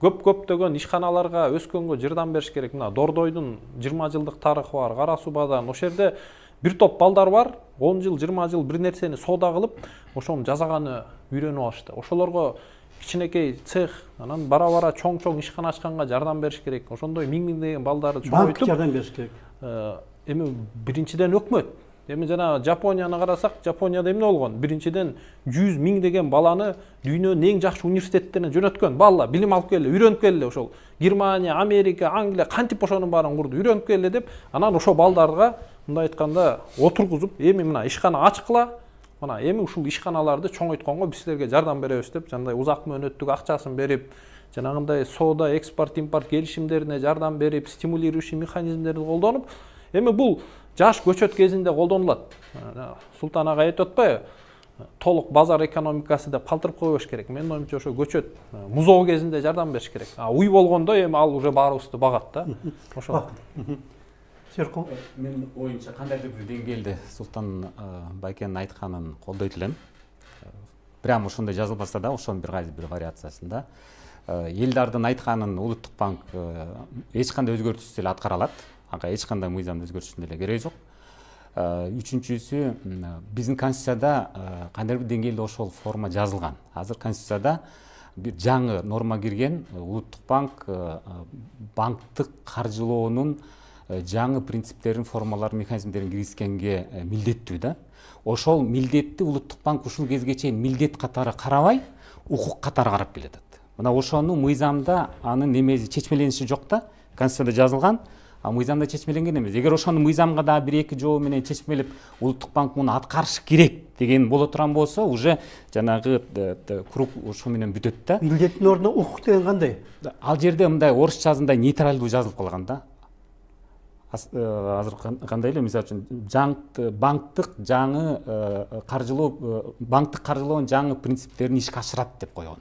[SPEAKER 6] Көптөгөн ишканаларга өскөнгө жардам бериш керек. Мына Дордойдун 20 жылдык тарыхы бар, Кара Субадан. Ошол жерде бир топ балдар бар, 10 жыл, 20 жыл бир нерсени соода кылып, ошону жасаганы үйрөнүп алышты. Ошолорго кичинекей цех, анан бара-бара чоң ишкана ачканга жардам бериш керек. Ошондой миңдеген балдарды чоңойтуп,
[SPEAKER 2] банк жардам бериш керек.
[SPEAKER 6] Эми биринчиден өкмөт. Эми жана Жапонияны карасак, Жапонияда эмне болгон? Биринчиден 100 000 деген баланы дүйнөнүн эң жакшы университеттерине жөнөткөн. Балла билим алып келе, үйрөнүп келе ошол. Германия, Америка, Англия кантип ошонун баарын курду, үйрөнүп келе деп, анан ошо балдарга мындай айтканда отургузуп, эми мына ишкана ачкыла, мына эми ушул ишканаларды чоңойтконго биз силерге жардам беребиз деп, жандай узак мөөнөттүк акчасын берип, жанагындай соода, экспорт, импорт келишимдерине жардам берип, стимулирующий механизмдерди колдонуп, эми бул жаш көчөт кезинде колдонулат. Султан ага айтып атпайбы? Толук базар экономикасы деп калтырып койбош керек. Менин оюмча ошо көчөт музоо кезинде жардам бериш керек. Уй болгондо эми ал уже баарыбызды багат да. Ошо.
[SPEAKER 2] Серкул.
[SPEAKER 3] Менин оюмча кандайдыр бир деңгээлде Султан Байкенин айтканын колдойт элем. Прямо ошондой жазылбаса да, ошонун бир кайсы бир вариациясында элдардын айтканын Улуттук банк эч кандай өзгөртүүсүз эле аткара алат. Ага эч кандай мыйзамды өзгөртүштүн деле кереги жок. Үчүнчүсү, биздин конституцияда кандайдыр бир деңгээлде ошол форма жазылган. Азыр конституцияда бир жаңы норма кирген, Улуттук банк банктык каржылоонун жаңы принциптерин, формаларын, механизмдерин киргизгенге милдеттүү да. Ошол милдетти Улуттук банк ушул кезге чейин милдет катары карабай, укук катары карап келатат. Мына ошону мыйзамда анын немеси чечмелениши жок да, конституцияда жазылган. Мыйзамда чечмеленген эмес. Эгер ошону мыйзамга да бир эки жолу менен чечмелеп, Улуттук банк муну аткарышы керек деген боло турган болсо, уже жанагы круг ошо менен бүтөт да.
[SPEAKER 2] Милдеттин ордуна укук деген кандай?
[SPEAKER 3] Ал жерде мындай орусчасындай нейтралдуу жазылып калган да. Азыр кандай эле, мисалы үчүн банктык жаңы каржылоо, банктык каржылоонун жаңы принциптерин ишке ашырат деп койгон.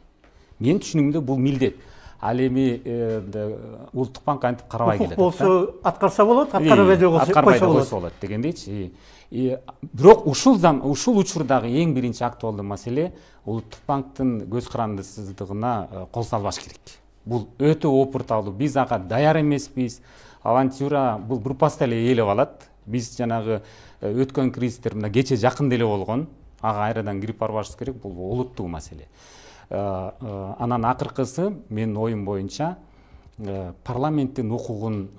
[SPEAKER 3] Менин түшүнүгүмдө бул милдет. Ал эми Улуттук банк антип карабай келет.
[SPEAKER 2] Укук болсо аткарса болот, аткарбай койсо болот
[SPEAKER 3] дегендейчи. Бирок ушул учурдагы эң биринчи актуалдуу маселе Улуттук банктын көз карандысыздыгына кол салбаш керек. Бул өтө опурталуу. Биз ага даяр эмеспиз. Авантюра бул бурпаста эле ээлеп алат. Биз жанагы өткөн кризистер мына кече жакында эле болгон. Ага айрадан кирип барбашыбыз керек. Бул олуттуу маселе. Анан акыркысы менин оюм боюнча парламенттин укугун,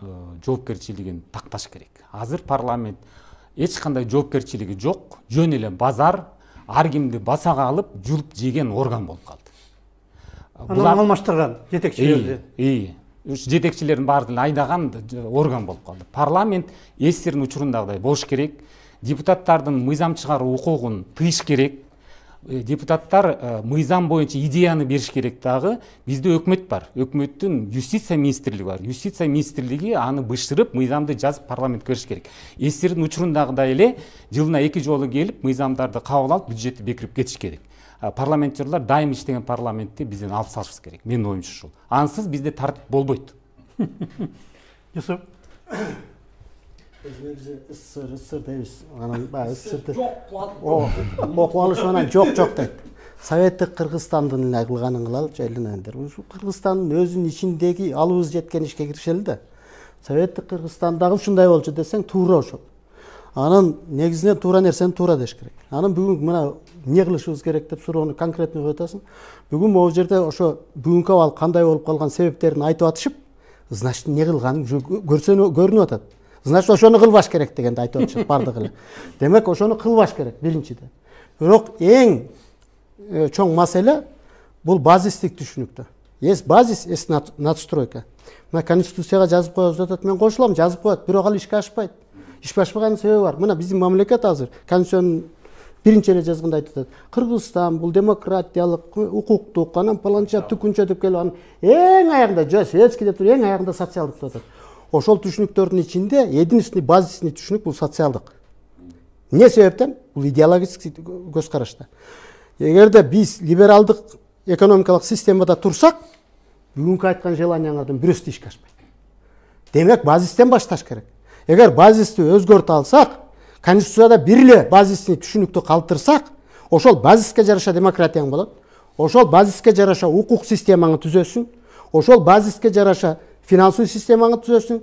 [SPEAKER 3] жоопкерчилигин такташ керек. Азыр парламент эч кандай жоопкерчилиги жок, жөн эле базар, ар кимди басага алып, жулуп жеген орган болуп калды.
[SPEAKER 2] Анан алмаштырган жетекчилерди.
[SPEAKER 3] Жетекчилердин баарын айдаган орган болуп калды. Парламент эстерин учурундагыдай болуш керек. Депутаттардын мыйзам чыгаруу укугун тыйыш керек. Депутаттар мыйзам боюнча идеяны бериш керек дагы. Бизде өкмөт бар. Өкмөттүн юстиция министрлиги бар. Юстиция министрлиги аны бышырып, мыйзамды жазып парламентке бериш керек. Эстердин учурундагыдай эле жылына 2 жолу келип, мыйзамдарды кабыл алып, бюджетти бекирип кетиш керек. Парламенттерлер дайым иштеген парламентти бизден алып салышыбыз керек. Менин оюмча ушул. Ансыз бизде тартип болбойт.
[SPEAKER 2] Юсуп.
[SPEAKER 5] Ысыр дейбиз. Анан баягы ысырды. Окуп алыш менен жок дейт. Советтик Кыргызстандын эле кылганын кылалычы элдер. Ушу Кыргызстандын өзүнүн ичиндеги алыбыз жеткен ишке киришели да. Советтик Кыргызстандагы ушундай болчу десең туура ошол. Анан негизинен туура нерсени туура деш керек. Анан бүгүн мына эмне кылышыбыз керек деп суроону конкретный коюп атасың. Бүгүн могу жерде ошо бүгүнкү абал кандай болуп калган себептерин айтып атышып, значит эмне кылганын көрүнүп атат. Значит ошону кылбаш керек дегенди айтып атышат бардыгы эле. Демек ошону кылбаш керек биринчиден. Бирок эң чоң маселе бул базистик түшүнүктө. Есть базис, есть надстройка. Мына конституцияга жазып коебуз деп атат, мен кошулам, жазып коет, бирок ал ишке ашпайт. Ишке ашпаганын себеби бар. Мына биздин мамлекет азыр конституциянын биринчи эле жазганда айтып атат. Кыргызстан бул демократиялык, укуктук, анан паланча түкүнчө деп келип анан эң аягында жөө советский деп туруп эң аягында социалдык деп атат. Ошол түшүнүктөрдүн ичинде единственный базисный түшүнүк бул социалдык. Эмне себептен? Бул идеологический көз карашта. Эгерде биз либералдык экономикалык системада турсак, бүгүнкү айткан желанияңардын бирөөсү ишке ашпайт. Демек базистен башташ керек. Эгер базисти өзгөртө алсак, конституцияда бир эле базисный түшүнүктү калтырсак, ошол базиске жараша демократияң болот. Ошол базиске жараша укук системаңы түзөсүң. Ошол базиске жараша финансылык системаңы түзөсүң.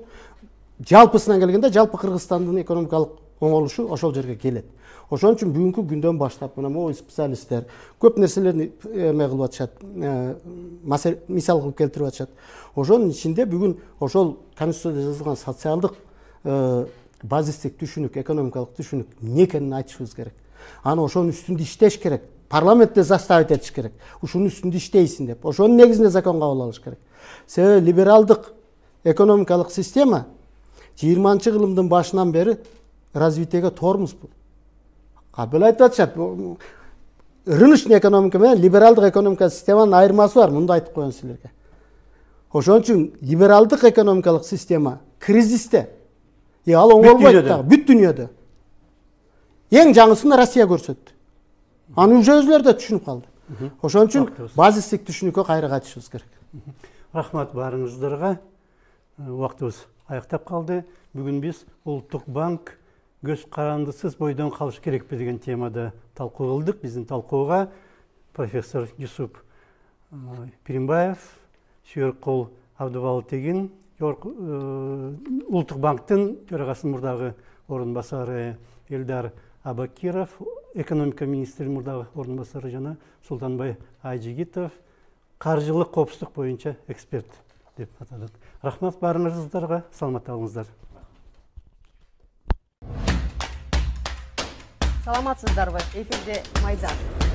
[SPEAKER 5] Жалпысынан келгенде жалпы Кыргызстандын экономикалык оңолушу ошол жерге келет. Ошон үчүн бүгүнкү күндөн баштап мына могу специалисттер көп нерселерди эме кылып атышат, мисал кылып келтирип атышат. Ошонун ичинде бүгүн ошол конституцияда жазылган социалдык базистик түшүнүк, экономикалык түшүнүк эмне экенин айтышыбыз керек. Аны ошонун үстүндө иштеш керек. Парламентте заставить этиш керек. Ушунун үстүндө иштейсиң деп. Ошонун негизинде закон кабыл алыш керек. Себеби либералдык экономикалык система 20-чы кылымдын башынан бери развитиеге тормуз бул. Кабыл айтып атышат. Рыночный экономика менен либералдык экономика системанын айырмасы бар. Мунду айтып коеюн силерге. Ошон үчүн либералдык экономикалык система кризисте. Ал оңолбойт да, бүт дүйнөдө. Эң жаңысын Россия көрсөттү. Аны уже өзүлөр да түшүнүп калды. Ошон үчүн базистик түшүнүккө кайра кайтышыбыз керек.
[SPEAKER 2] Рахмат баарыңыздарга. Убактыбыз аяктап калды. Бүгүн биз Улуттук банк көз карандысыз бойдон калыш керекпи деген темада талкуу кылдык. Биздин талкууга профессор Юсуп Пиринбаев, Сүйөркул Абдыбалы-Тегин, Улуттук банктын төрагасынын мурдагы орун басары Элдар Абакиров, экономика министринин мурдагы орун басары жана Султанбай Айжигитов, каржылык коопсуздук боюнча эксперт деп аталат. Рахмат баарыңыздарга, саламатта болуңуздар.
[SPEAKER 1] Саламатсыздарбы? Эфирде Майдан.